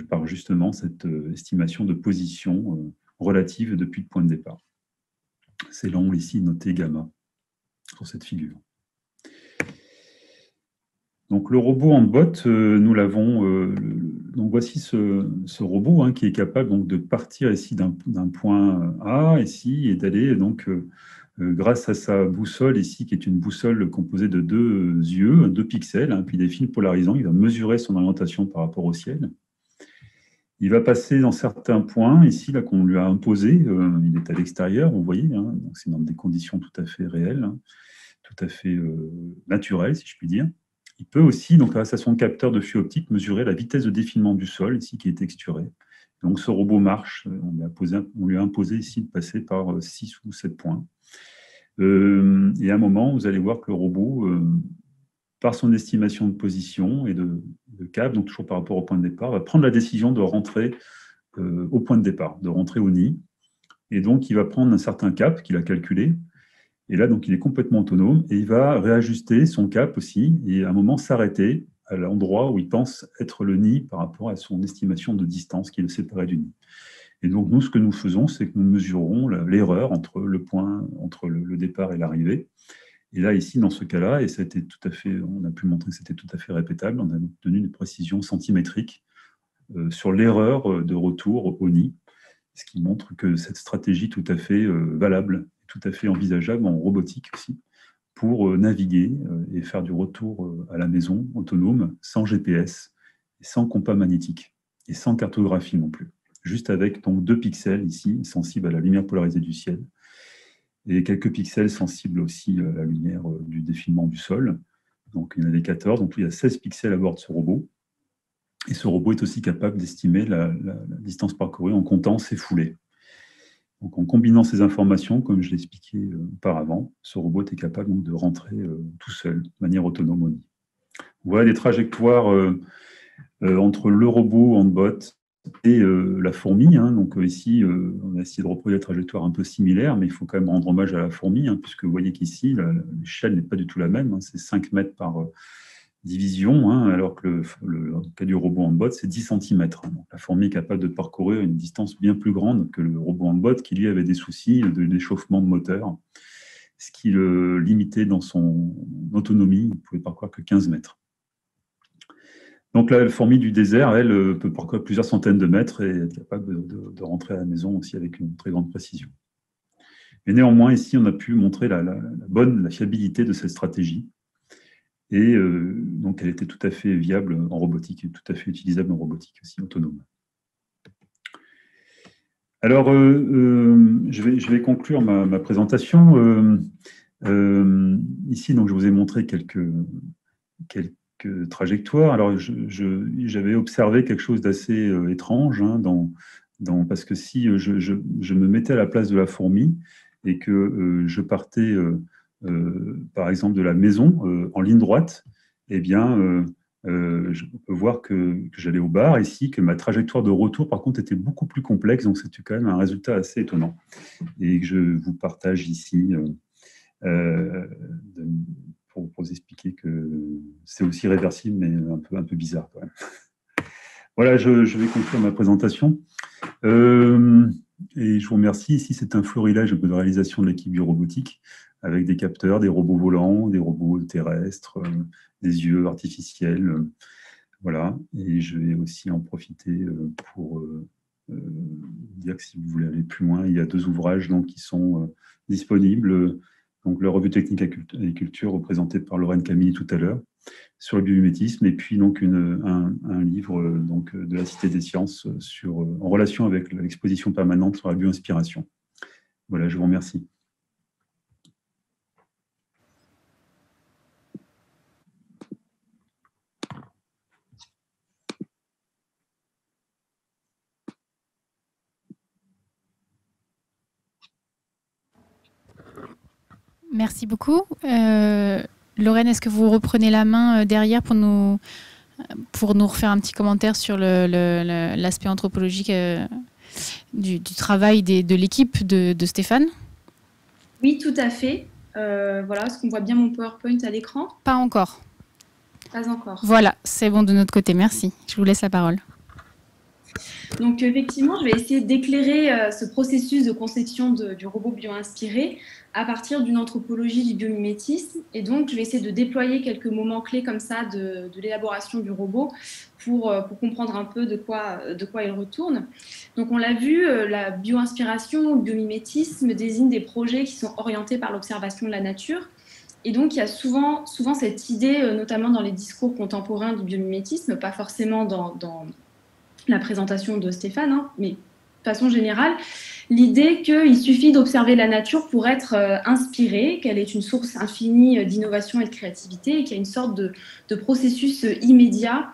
par justement cette estimation de position relative depuis le point de départ. C'est l'angle ici noté gamma sur cette figure. Donc le robot Handbot, nous l'avons. Donc voici ce robot qui est capable donc de partir ici d'un point A ici et d'aller donc grâce à sa boussole ici qui est une boussole composée de deux yeux, 2 pixels, puis des fils polarisants. Il va mesurer son orientation par rapport au ciel. Il va passer dans certains points, ici, là, qu'on lui a imposé. Il est à l'extérieur, vous voyez, donc c'est dans des conditions tout à fait réelles, tout à fait naturelles, si je puis dire. Il peut aussi, donc, grâce à son capteur de flux optique, mesurer la vitesse de défilement du sol, ici, qui est texturé. Donc, ce robot marche. On lui a imposé ici de passer par 6 ou 7 points. Et à un moment, vous allez voir que le robot, par son estimation de position et de cap, donc toujours par rapport au point de départ, va prendre la décision de rentrer au point de départ, de rentrer au nid. Et donc, il va prendre un certain cap qu'il a calculé. Et là, donc, il est complètement autonome et il va réajuster son cap aussi et à un moment s'arrêter à l'endroit où il pense être le nid par rapport à son estimation de distance qui le séparait du nid. Et donc, nous, ce que nous faisons, c'est que nous mesurons l'erreur entre le départ et l'arrivée. Et là, ici, dans ce cas-là, et ça a été tout à fait, on a pu montrer que c'était tout à fait répétable, on a obtenu une précision centimétrique sur l'erreur de retour au nid, ce qui montre que cette stratégie tout à fait valable, tout à fait envisageable en robotique aussi, pour naviguer et faire du retour à la maison autonome, sans GPS, sans compas magnétique, et sans cartographie non plus. Juste avec donc 2 pixels ici, sensibles à la lumière polarisée du ciel, et quelques pixels sensibles aussi à la lumière du défilement du sol. Donc il y en avait 14, donc il y a 16 pixels à bord de ce robot. Et ce robot est aussi capable d'estimer la distance parcourue en comptant ses foulées. Donc en combinant ces informations, comme je l'ai expliqué auparavant, ce robot est capable donc, de rentrer tout seul, de manière autonome au nid. Voilà des trajectoires entre le robot Handbot et la fourmi. Donc ici, on a essayé de reproduire des trajectoires un peu similaires, mais il faut quand même rendre hommage à la fourmi, puisque vous voyez qu'ici, l'échelle n'est pas du tout la même. C'est 5 mètres par division, alors que le cas du robot Handbot, c'est 10 cm. Donc, la fourmi est capable de parcourir une distance bien plus grande que le robot Handbot, qui lui avait des soucis d'échauffement de moteur, ce qui le limitait dans son autonomie. Il ne pouvait parcourir que 15 mètres. Donc la fourmi du désert, elle, peut parcourir plusieurs centaines de mètres et est capable de rentrer à la maison aussi avec une très grande précision. Mais néanmoins, ici, on a pu montrer la fiabilité de cette stratégie. Et donc, elle était tout à fait viable en robotique et tout à fait utilisable en robotique aussi, autonome. Alors, je vais conclure ma présentation. Ici, donc, je vous ai montré quelques trajectoires. Alors, j'avais observé quelque chose d'assez étrange, parce que si je me mettais à la place de la fourmi et que je partais, par exemple, de la maison en ligne droite, eh bien, je peux voir que j'allais au bar ici, que ma trajectoire de retour, par contre, était beaucoup plus complexe. Donc, c'était quand même un résultat assez étonnant. Et que je vous partage ici pour vous expliquer que c'est aussi réversible, mais un peu bizarre quand même. Voilà, je vais conclure ma présentation. Et je vous remercie. Ici, c'est un florilège de réalisation de l'équipe Biorobotique, avec des capteurs, des robots volants, des robots terrestres, des yeux artificiels. Voilà. Et je vais aussi en profiter pour dire que si vous voulez aller plus loin, il y a 2 ouvrages donc, qui sont disponibles. Donc, la revue technique agriculture représentée par Lorraine Camille tout à l'heure, sur le biomimétisme, et puis donc un livre donc, de la Cité des Sciences en relation avec l'exposition permanente sur la bio-inspiration. Voilà, je vous remercie. Merci beaucoup. Lorraine, est-ce que vous reprenez la main derrière pour nous refaire un petit commentaire sur l'aspect anthropologique du travail de l'équipe de Stéphane? Oui, tout à fait. Voilà, est-ce qu'on voit bien mon PowerPoint à l'écran? Pas encore. Pas encore. Voilà, c'est bon de notre côté. Merci. Je vous laisse la parole. Donc, effectivement, je vais essayer d'éclairer ce processus de conception du robot bio-inspiré à partir d'une anthropologie du biomimétisme. Et donc, je vais essayer de déployer quelques moments clés comme ça de l'élaboration du robot pour comprendre un peu de quoi il retourne. Donc, on l'a vu, la bio-inspiration ou le biomimétisme désigne des projets qui sont orientés par l'observation de la nature. Et donc, il y a souvent cette idée, notamment dans les discours contemporains du biomimétisme, pas forcément dans la présentation de Stéphane, hein, mais de façon générale, l'idée qu'il suffit d'observer la nature pour être inspiré, qu'elle est une source infinie d'innovation et de créativité, et qu'il y a une sorte de processus immédiat.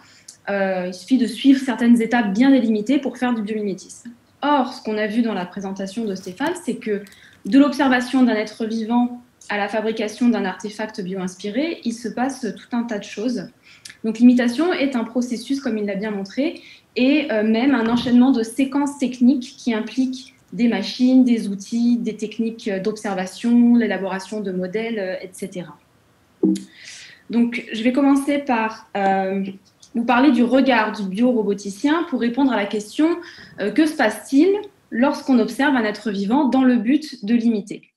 Il suffit de suivre certaines étapes bien délimitées pour faire du biomimétisme. Or, ce qu'on a vu dans la présentation de Stéphane, c'est que de l'observation d'un être vivant à la fabrication d'un artefact bio-inspiré, il se passe tout un tas de choses. Donc l'imitation est un processus, comme il l'a bien montré, et même un enchaînement de séquences techniques qui impliquent des machines, des outils, des techniques d'observation, l'élaboration de modèles, etc. Donc, je vais commencer par vous parler du regard du bioroboticien pour répondre à la question que se passe-t-il lorsqu'on observe un être vivant dans le but de l'imiter?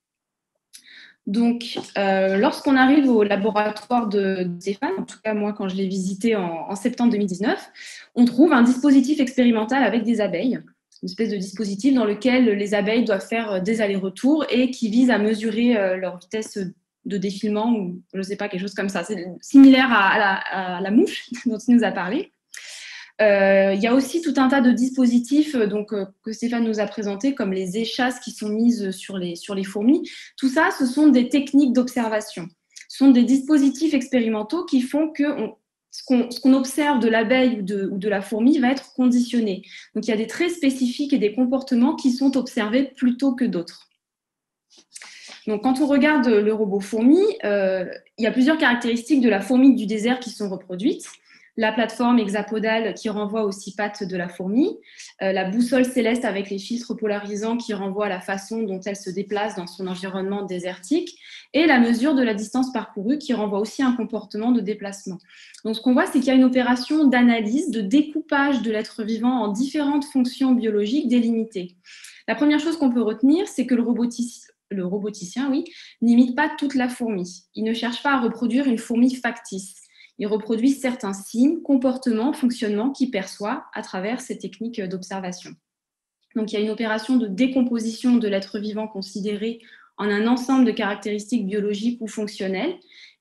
Donc, lorsqu'on arrive au laboratoire de Stéphane, en tout cas moi quand je l'ai visité en septembre 2019, on trouve un dispositif expérimental avec des abeilles, une espèce de dispositif dans lequel les abeilles doivent faire des allers-retours et qui vise à mesurer leur vitesse de défilement ou je ne sais pas, quelque chose comme ça. C'est similaire à la mouche dont il nous a parlé. Il y a aussi tout un tas de dispositifs que Stéphane nous a présentés, comme les échasses qui sont mises sur les fourmis. Tout ça, ce sont des techniques d'observation. Ce sont des dispositifs expérimentaux qui font que ce qu'on observe de l'abeille ou de la fourmi va être conditionné. Donc, il y a des traits spécifiques et des comportements qui sont observés plutôt que d'autres. Donc, quand on regarde le robot fourmi, il y a plusieurs caractéristiques de la fourmi du désert qui sont reproduites. La plateforme hexapodale qui renvoie aux 6 pattes de la fourmi, la boussole céleste avec les filtres polarisants qui renvoient à la façon dont elle se déplace dans son environnement désertique, et la mesure de la distance parcourue qui renvoie aussi à un comportement de déplacement. Donc ce qu'on voit, c'est qu'il y a une opération d'analyse, de découpage de l'être vivant en différentes fonctions biologiques délimitées. La première chose qu'on peut retenir, c'est que le roboticien, n'imite pas toute la fourmi. Il ne cherche pas à reproduire une fourmi factice. Il reproduit certains signes, comportements, fonctionnements qu'il perçoit à travers ces techniques d'observation. Donc, il y a une opération de décomposition de l'être vivant considéré en un ensemble de caractéristiques biologiques ou fonctionnelles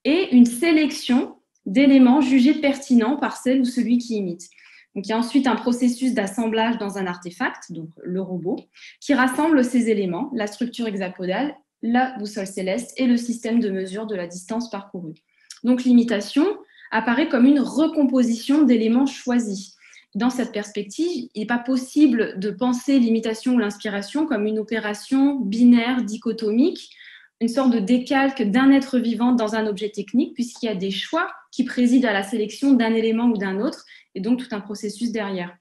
et une sélection d'éléments jugés pertinents par celle ou celui qui imite. Donc, il y a ensuite un processus d'assemblage dans un artefact, donc le robot, qui rassemble ces éléments, la structure hexapodale, la boussole céleste et le système de mesure de la distance parcourue. Donc, l'imitation apparaît comme une recomposition d'éléments choisis. Dans cette perspective, il n'est pas possible de penser l'imitation ou l'inspiration comme une opération binaire, dichotomique, une sorte de décalque d'un être vivant dans un objet technique, puisqu'il y a des choix qui président à la sélection d'un élément ou d'un autre, et donc tout un processus derrière.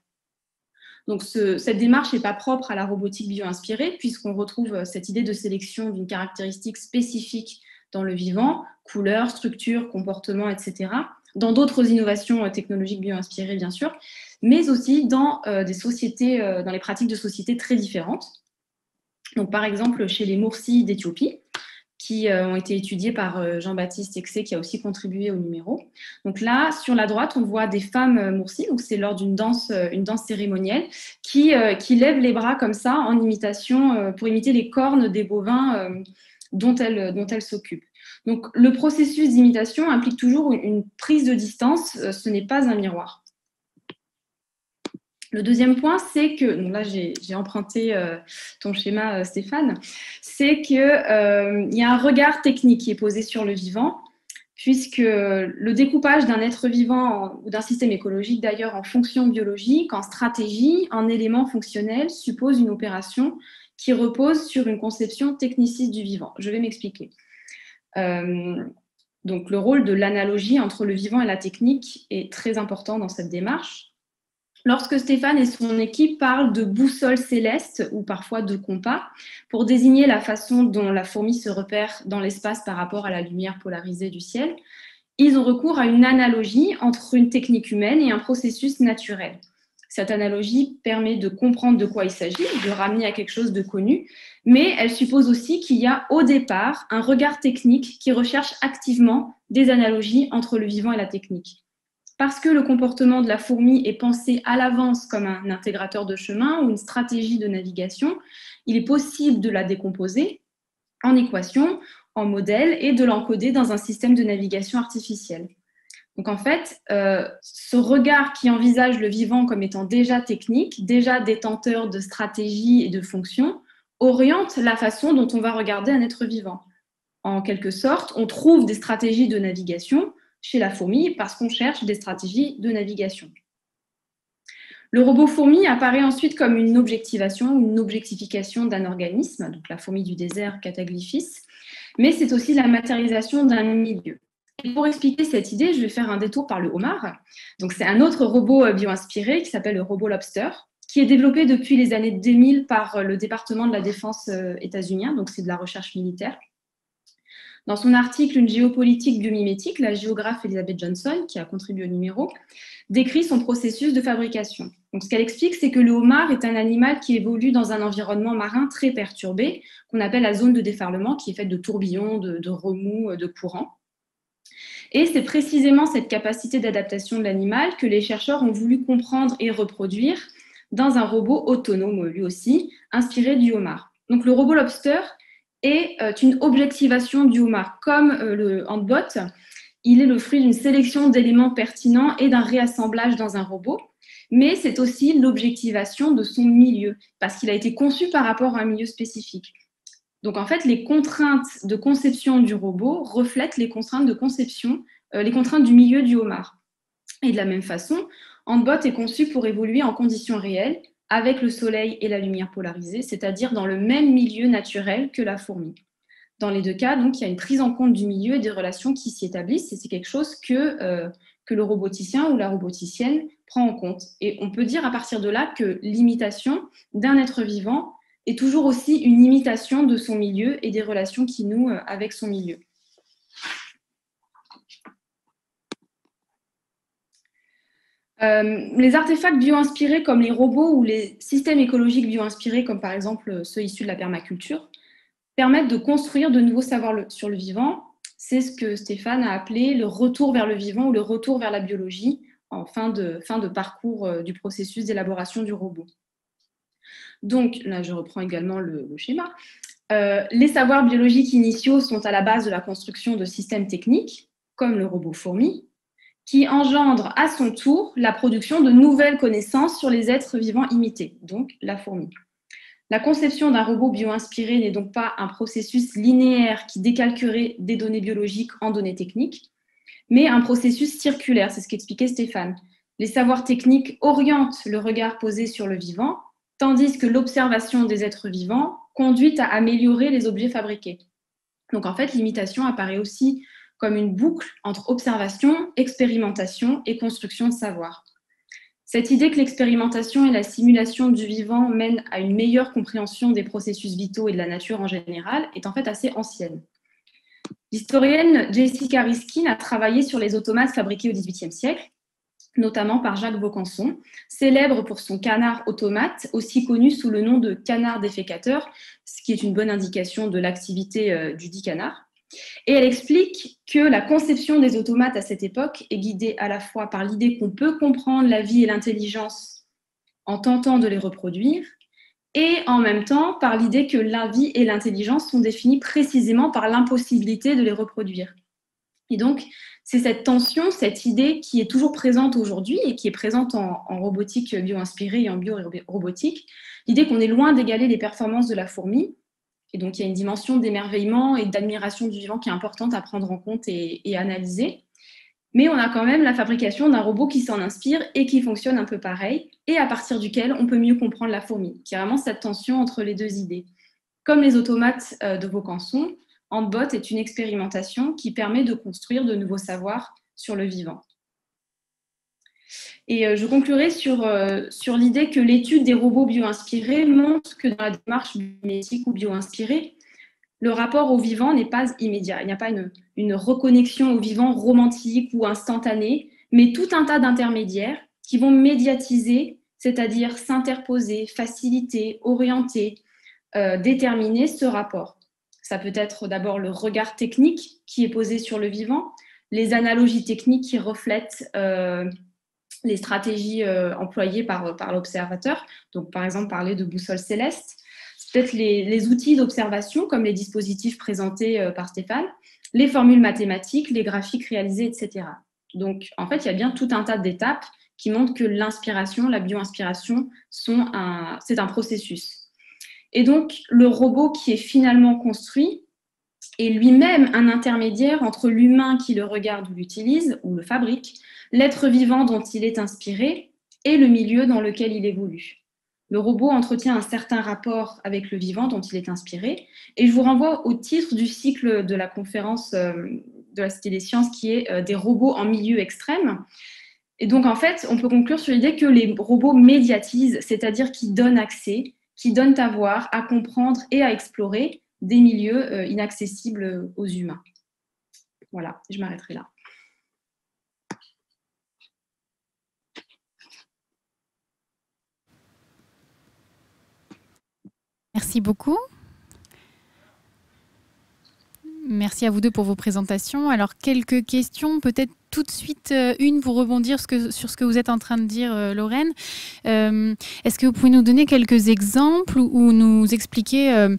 Donc cette démarche n'est pas propre à la robotique bio-inspirée, puisqu'on retrouve cette idée de sélection d'une caractéristique spécifique dans le vivant, couleurs, structures, comportements, etc. Dans d'autres innovations technologiques bio-inspirées, bien sûr, mais aussi dans des sociétés, dans les pratiques de sociétés très différentes. Donc, par exemple, chez les Mursi d'Éthiopie, qui ont été étudiés par Jean-Baptiste Exé, qui a aussi contribué au numéro. Donc là, sur la droite, on voit des femmes Mursi, donc c'est lors d'une danse cérémonielle, qui lèvent les bras comme ça, en imitation, pour imiter les cornes des bovins dont elles s'occupent. Donc le processus d'imitation implique toujours une prise de distance, ce n'est pas un miroir. Le deuxième point, c'est que, donc là j'ai emprunté ton schéma Stéphane, c'est qu'il y a un regard technique qui est posé sur le vivant, puisque le découpage d'un être vivant ou d'un système écologique d'ailleurs en fonctions biologiques, en stratégie, en éléments fonctionnels, suppose une opération qui repose sur une conception techniciste du vivant. Je vais m'expliquer. Donc le rôle de l'analogie entre le vivant et la technique est très important dans cette démarche. Lorsque Stéphane et son équipe parlent de boussole céleste ou parfois de compas pour désigner la façon dont la fourmi se repère dans l'espace par rapport à la lumière polarisée du ciel, ils ont recours à une analogie entre une technique humaine et un processus naturel. Cette analogie permet de comprendre de quoi il s'agit, de ramener à quelque chose de connu, mais elle suppose aussi qu'il y a au départ un regard technique qui recherche activement des analogies entre le vivant et la technique. Parce que le comportement de la fourmi est pensé à l'avance comme un intégrateur de chemin ou une stratégie de navigation, il est possible de la décomposer en équations, en modèles et de l'encoder dans un système de navigation artificielle. Donc en fait, ce regard qui envisage le vivant comme étant déjà technique, déjà détenteur de stratégies et de fonctions, oriente la façon dont on va regarder un être vivant. En quelque sorte, on trouve des stratégies de navigation chez la fourmi parce qu'on cherche des stratégies de navigation. Le robot fourmi apparaît ensuite comme une objectivation, une objectification d'un organisme, donc la fourmi du désert, Cataglyphis, mais c'est aussi la matérialisation d'un milieu. Et pour expliquer cette idée, je vais faire un détour par le homard. Donc c'est un autre robot bio-inspiré qui s'appelle le robot Lobster, qui est développé depuis les années 2000 par le département de la défense états-unien, donc c'est de la recherche militaire. Dans son article « Une géopolitique biomimétique », la géographe Elizabeth Johnson, qui a contribué au numéro, décrit son processus de fabrication. Donc, ce qu'elle explique, c'est que le homard est un animal qui évolue dans un environnement marin très perturbé, qu'on appelle la zone de déferlement, qui est faite de tourbillons, de remous, de courants. Et c'est précisément cette capacité d'adaptation de l'animal que les chercheurs ont voulu comprendre et reproduire dans un robot autonome, lui aussi, inspiré du homard. Donc, le robot Lobster est une objectivation du homard. Comme le Handbot, il est le fruit d'une sélection d'éléments pertinents et d'un réassemblage dans un robot, mais c'est aussi l'objectivation de son milieu, parce qu'il a été conçu par rapport à un milieu spécifique. Donc en fait, les contraintes de conception du robot reflètent les contraintes de conception, les contraintes du milieu du homard. Et de la même façon, Handbot est conçu pour évoluer en conditions réelles, avec le soleil et la lumière polarisée, c'est-à-dire dans le même milieu naturel que la fourmi. Dans les deux cas, donc, il y a une prise en compte du milieu et des relations qui s'y établissent, et c'est quelque chose que le roboticien ou la roboticienne prend en compte. Et on peut dire à partir de là que l'imitation d'un être vivant est toujours aussi une imitation de son milieu et des relations qu'il noue avec son milieu. Les artefacts bio-inspirés comme les robots ou les systèmes écologiques bio-inspirés comme par exemple ceux issus de la permaculture permettent de construire de nouveaux savoirs sur le vivant. C'est ce que Stéphane a appelé le retour vers le vivant ou le retour vers la biologie en fin de parcours du processus d'élaboration du robot. Donc là, je reprends également le schéma. Les savoirs biologiques initiaux sont à la base de la construction de systèmes techniques comme le robot fourmi, qui engendre à son tour la production de nouvelles connaissances sur les êtres vivants imités, donc la fourmi. La conception d'un robot bio-inspiré n'est donc pas un processus linéaire qui décalquerait des données biologiques en données techniques, mais un processus circulaire, c'est ce qu'expliquait Stéphane. Les savoirs techniques orientent le regard posé sur le vivant, tandis que l'observation des êtres vivants conduit à améliorer les objets fabriqués. Donc en fait, l'imitation apparaît aussi comme une boucle entre observation, expérimentation et construction de savoir. Cette idée que l'expérimentation et la simulation du vivant mènent à une meilleure compréhension des processus vitaux et de la nature en général est en fait assez ancienne. L'historienne Jessica Riskin a travaillé sur les automates fabriqués au XVIIIe siècle, notamment par Jacques Vaucanson, célèbre pour son canard automate, aussi connu sous le nom de canard défécateur, ce qui est une bonne indication de l'activité du dit canard. Et elle explique que la conception des automates à cette époque est guidée à la fois par l'idée qu'on peut comprendre la vie et l'intelligence en tentant de les reproduire, et en même temps par l'idée que la vie et l'intelligence sont définies précisément par l'impossibilité de les reproduire. Et donc, c'est cette tension, cette idée qui est toujours présente aujourd'hui et qui est présente en robotique bio-inspirée et en bio-robotique, l'idée qu'on est loin d'égaler les performances de la fourmi. Et donc, il y a une dimension d'émerveillement et d'admiration du vivant qui est importante à prendre en compte et analyser. Mais on a quand même la fabrication d'un robot qui s'en inspire et qui fonctionne un peu pareil, et à partir duquel on peut mieux comprendre la fourmi, qui est vraiment cette tension entre les deux idées. Comme les automates de Vaucanson, Antbot est une expérimentation qui permet de construire de nouveaux savoirs sur le vivant. Et je conclurai sur l'idée que l'étude des robots bio-inspirés montre que dans la démarche biomimétique ou bio-inspirée, le rapport au vivant n'est pas immédiat. Il n'y a pas une reconnexion au vivant romantique ou instantanée, mais tout un tas d'intermédiaires qui vont médiatiser, c'est-à-dire s'interposer, faciliter, orienter, déterminer ce rapport. Ça peut être d'abord le regard technique qui est posé sur le vivant, les analogies techniques qui reflètent les stratégies employées par l'observateur. Donc, par exemple, parler de boussole céleste. Peut-être les outils d'observation, comme les dispositifs présentés par Stéphane, les formules mathématiques, les graphiques réalisés, etc. Donc, en fait, il y a bien tout un tas d'étapes qui montrent que l'inspiration, la bio-inspiration, c'est un processus. Et donc, le robot qui est finalement construit est lui-même un intermédiaire entre l'humain qui le regarde ou l'utilise, ou le fabrique, l'être vivant dont il est inspiré et le milieu dans lequel il évolue. Le robot entretient un certain rapport avec le vivant dont il est inspiré. Et je vous renvoie au titre du cycle de la conférence de la Cité des Sciences qui est des robots en milieu extrême. Et donc, en fait, on peut conclure sur l'idée que les robots médiatisent, c'est-à-dire qu'ils donnent accès, qui donnent à voir, à comprendre et à explorer des milieux inaccessibles aux humains. Voilà, je m'arrêterai là. Merci beaucoup. Merci à vous deux pour vos présentations. Alors, quelques questions, peut-être tout de suite une pour rebondir sur ce que vous êtes en train de dire, Lorraine. Est-ce que vous pouvez nous donner quelques exemples ou nous expliquer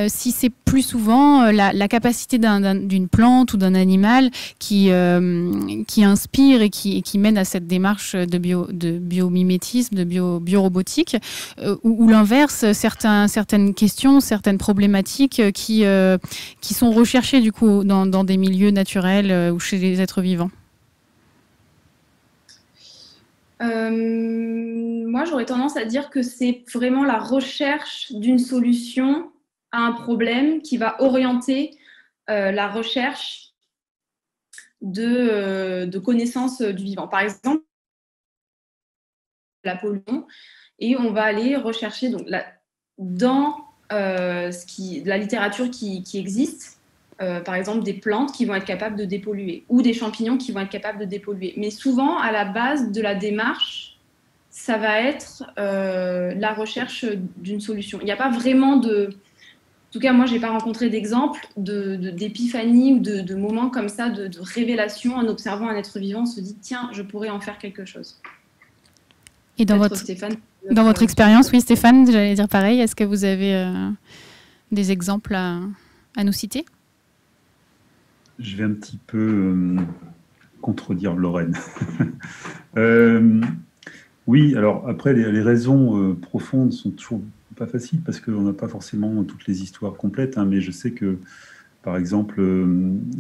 si c'est plus souvent la capacité d'une plante ou d'un animal qui inspire et qui mène à cette démarche de biomimétisme, de biorobotique, ou l'inverse, certaines questions, certaines problématiques qui sont recherchées du coup dans des milieux naturels ou chez les êtres vivants? Moi, j'aurais tendance à dire que c'est vraiment la recherche d'une solution à un problème qui va orienter la recherche de connaissances du vivant. Par exemple, la pollution, et on va aller rechercher donc, dans la littérature qui existe, par exemple des plantes qui vont être capables de dépolluer ou des champignons qui vont être capables de dépolluer. Mais souvent, à la base de la démarche, ça va être la recherche d'une solution. Il n'y a pas vraiment de... En tout cas, moi, je n'ai pas rencontré d'exemple d'épiphanie ou de moments comme ça, de révélation en observant un être vivant, on se dit, tiens, je pourrais en faire quelque chose. Et dans votre expérience, oui, Stéphane, j'allais dire pareil, est-ce que vous avez des exemples à nous citer? Je vais un petit peu contredire Lorraine. Oui, alors après, les raisons profondes sont toujours pas faciles parce qu'on n'a pas forcément toutes les histoires complètes, hein, mais je sais que, par exemple,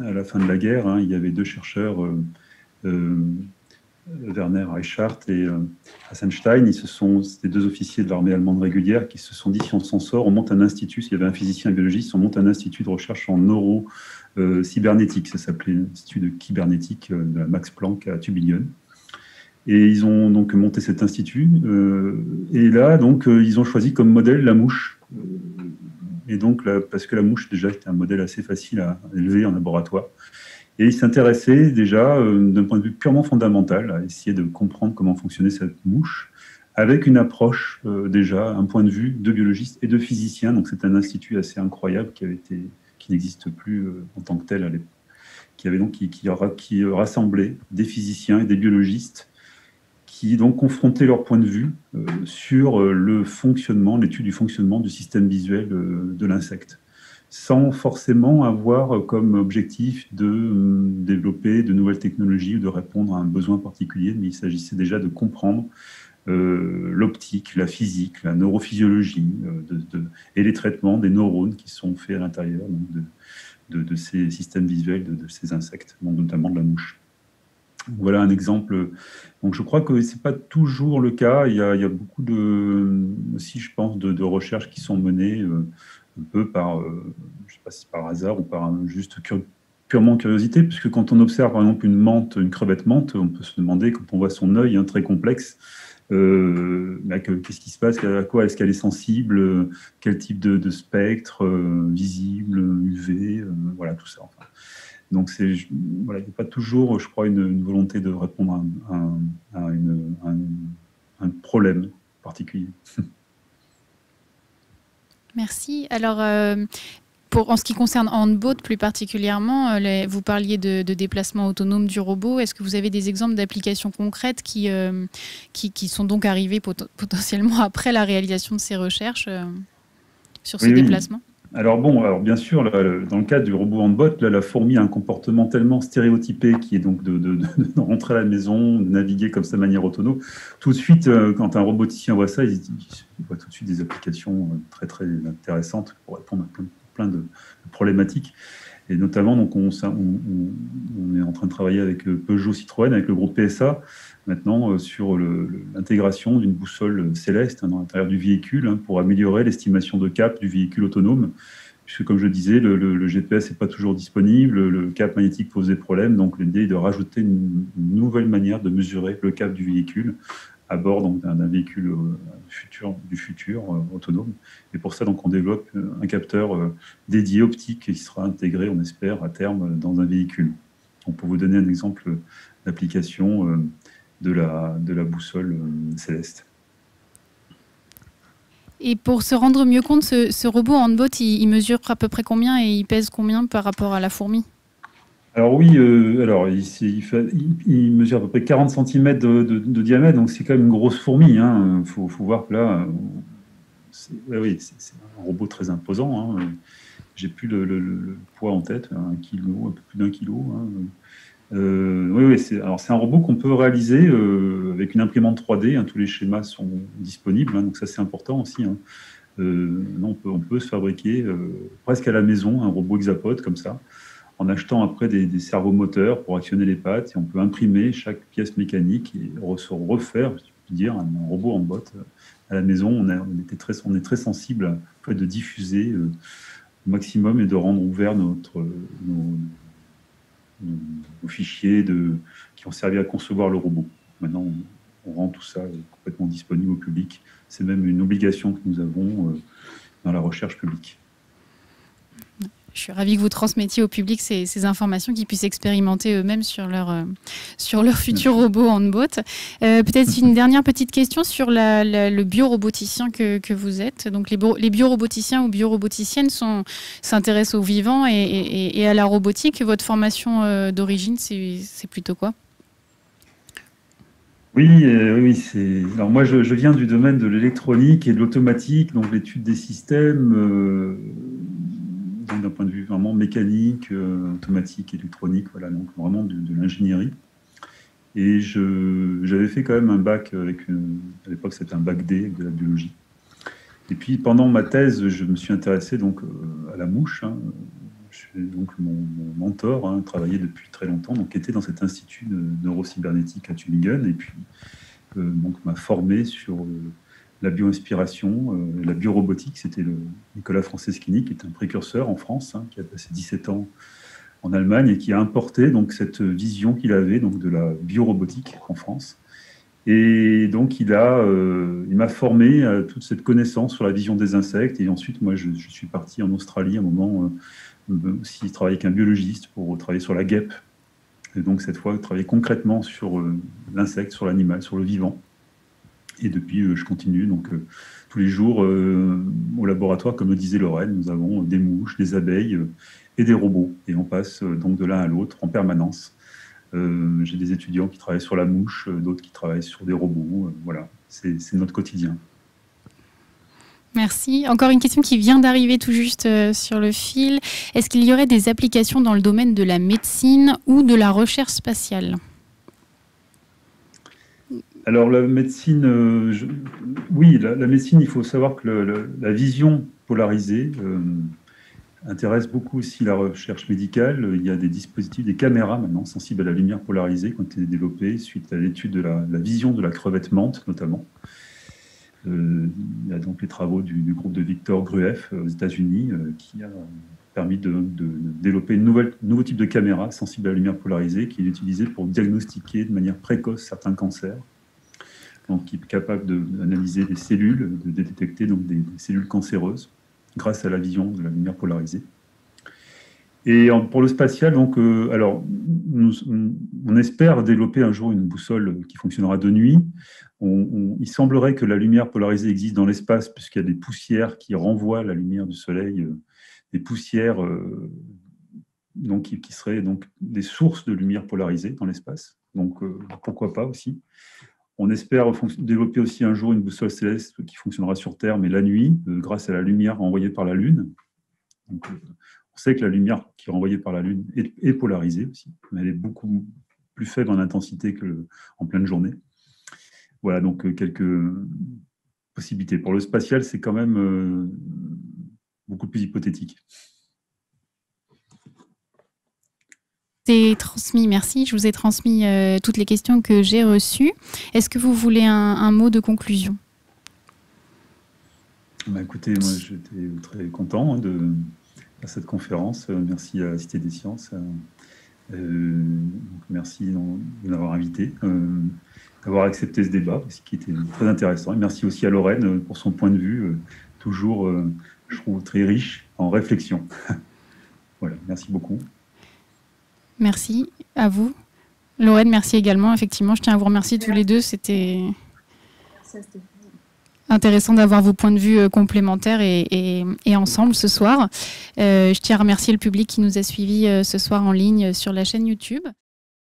à la fin de la guerre, hein, il y avait deux chercheurs, Werner Reichhardt et Hassenstein, c'était deux officiers de l'armée allemande régulière qui se sont dit, si on s'en sort, on monte un institut, il y avait un physicien et un biologiste, on monte un institut de recherche en cybernétique, ça s'appelait l'Institut de cybernétique de la Max Planck à Tübingen. Et ils ont donc monté cet institut, et là, donc, ils ont choisi comme modèle la mouche. et donc parce que la mouche déjà était un modèle assez facile à élever en laboratoire. Et il s'intéressait déjà d'un point de vue purement fondamental à essayer de comprendre comment fonctionnait cette mouche, avec une approche déjà, un point de vue de biologiste et de physicien. Donc c'est un institut assez incroyable qui n'existe plus en tant que tel à l'époque, qui rassemblait des physiciens et des biologistes qui donc confrontaient leur point de vue sur le fonctionnement, l'étude du fonctionnement du système visuel de l'insecte, sans forcément avoir comme objectif de développer de nouvelles technologies ou de répondre à un besoin particulier, mais il s'agissait déjà de comprendre l'optique, la physique, la neurophysiologie et les traitements des neurones qui sont faits à l'intérieur de ces systèmes visuels, de ces insectes, donc notamment de la mouche. Voilà un exemple. Donc je crois que ce n'est pas toujours le cas. Il y a beaucoup aussi, je pense, de recherches qui sont menées un peu par, je ne sais pas si par hasard ou par juste purement curiosité, puisque quand on observe par exemple une crevette menthe, on peut se demander, quand on voit son œil très complexe, qu'est-ce qui se passe, à quoi est-ce qu'elle est sensible, quel type de spectre, visible, UV, voilà tout ça. Enfin. Donc voilà, il n'y a pas toujours, je crois, une volonté de répondre à un problème particulier. Merci. Alors, en ce qui concerne Handbot plus particulièrement, vous parliez de déplacement autonome du robot. Est-ce que vous avez des exemples d'applications concrètes qui sont donc arrivées potentiellement après la réalisation de ces recherches sur ce déplacement ? Alors bien sûr, dans le cas du robot Handbot, la fourmi a un comportement tellement stéréotypé qui est donc de rentrer à la maison, de naviguer comme ça de manière autonome. Tout de suite, quand un roboticien voit ça, il voit tout de suite des applications très très intéressantes pour répondre à plein de problématiques. Et notamment, donc, on est en train de travailler avec Peugeot Citroën, avec le groupe PSA, maintenant sur l'intégration d'une boussole céleste dans l'intérieur du véhicule pour améliorer l'estimation de cap du véhicule autonome. Puisque, comme je disais, le GPS n'est pas toujours disponible, le cap magnétique pose des problèmes, donc l'idée est de rajouter une nouvelle manière de mesurer le cap du véhicule à bord d'un véhicule du futur autonome. Et pour ça, donc, on développe un capteur dédié optique qui sera intégré, on espère, à terme dans un véhicule. Donc, pour vous donner un exemple d'application de la boussole céleste. Et pour se rendre mieux compte, ce robot Handbot, il mesure à peu près combien et il pèse combien par rapport à la fourmi ? Alors oui, il mesure à peu près 40 cm de diamètre, donc c'est quand même une grosse fourmi. Il faut voir que là, c'est un robot très imposant. J'ai plus le poids en tête, 1 kilo, un peu plus d'1 kilo. C'est un robot qu'on peut réaliser avec une imprimante 3D. Tous les schémas sont disponibles, donc ça c'est important aussi. On peut se fabriquer presque à la maison un robot hexapode comme ça, en achetant après des servomoteurs pour actionner les pattes, et on peut imprimer chaque pièce mécanique et se refaire, je peux dire, un robot Handbot à la maison. On est très sensible au fait de diffuser au maximum et de rendre ouvert nos fichiers qui ont servi à concevoir le robot. Maintenant, on rend tout ça complètement disponible au public. C'est même une obligation que nous avons dans la recherche publique. Je suis ravie que vous transmettiez au public ces informations, qu'ils puissent expérimenter eux-mêmes sur leur futur robot Handbot. Peut-être une dernière petite question sur le bioroboticien que vous êtes. Donc les bioroboticiens ou bioroboticiennes s'intéressent aux vivants et à la robotique. Votre formation d'origine, c'est plutôt quoi ? Oui. Alors moi, je viens du domaine de l'électronique et de l'automatique, donc l'étude des systèmes. D'un point de vue vraiment mécanique, automatique, électronique, voilà, donc vraiment de l'ingénierie. Et j'avais fait quand même un bac à l'époque c'était un bac D avec de la biologie. Et puis pendant ma thèse, je me suis intéressé donc à la mouche. Donc mon mentor travaillait depuis très longtemps, donc était dans cet institut de neurocybernétique à Tübingen, et puis donc m'a formé sur la bioinspiration, la biorobotique. C'était Nicolas Franceschini, qui est un précurseur en France, qui a passé 17 ans en Allemagne et qui a importé donc cette vision qu'il avait donc de la biorobotique en France. Et donc, il m'a formé à toute cette connaissance sur la vision des insectes. Et ensuite, moi, je suis parti en Australie à un moment aussi travailler avec un biologiste pour travailler sur la guêpe. Et donc, cette fois, travailler concrètement sur l'insecte, sur l'animal, sur le vivant. Et depuis, je continue. Donc, tous les jours, au laboratoire, comme le disait Lorraine, nous avons des mouches, des abeilles et des robots. Et on passe donc de l'un à l'autre en permanence. J'ai des étudiants qui travaillent sur la mouche, d'autres qui travaillent sur des robots. Voilà, c'est notre quotidien. Merci. Encore une question qui vient d'arriver tout juste sur le fil. Est-ce qu'il y aurait des applications dans le domaine de la médecine ou de la recherche spatiale ? Alors la médecine, oui, la médecine, il faut savoir que la vision polarisée intéresse beaucoup aussi la recherche médicale. Il y a des dispositifs, des caméras maintenant sensibles à la lumière polarisée qui ont été développées suite à l'étude de la vision de la crevette menthe notamment. Il y a donc les travaux du groupe de Victor Grueff aux États-Unis qui a permis de développer nouveau type de caméra sensible à la lumière polarisée qui est utilisée pour diagnostiquer de manière précoce certains cancers. Donc, qui est capable d'analyser des cellules, de détecter donc des cellules cancéreuses grâce à la vision de la lumière polarisée. Et pour le spatial, donc, alors, on espère développer un jour une boussole qui fonctionnera de nuit. Il semblerait que la lumière polarisée existe dans l'espace puisqu'il y a des poussières qui renvoient la lumière du soleil, des poussières donc, qui seraient donc, des sources de lumière polarisée dans l'espace. Donc, pourquoi pas aussi. On espère développer aussi un jour une boussole céleste qui fonctionnera sur Terre, mais la nuit, grâce à la lumière envoyée par la Lune. Donc, on sait que la lumière qui est renvoyée par la Lune est polarisée aussi, mais elle est beaucoup plus faible en intensité qu'en pleine journée. Voilà, donc quelques possibilités. Pour le spatial, c'est quand même beaucoup plus hypothétique. C'est transmis, merci. Je vous ai transmis toutes les questions que j'ai reçues. Est-ce que vous voulez un mot de conclusion ? Écoutez, moi j'étais très content de cette conférence. Merci à la Cité des Sciences. Merci de nous avoir invités, d'avoir accepté ce débat, ce qui était très intéressant. Et merci aussi à Lorraine pour son point de vue, toujours, je trouve, très riche en réflexion. Voilà, merci beaucoup. Merci à vous. Lorraine, merci également. Effectivement, je tiens à vous remercier tous les deux. C'était intéressant d'avoir vos points de vue complémentaires et ensemble ce soir. Je tiens à remercier le public qui nous a suivis ce soir en ligne sur la chaîne YouTube.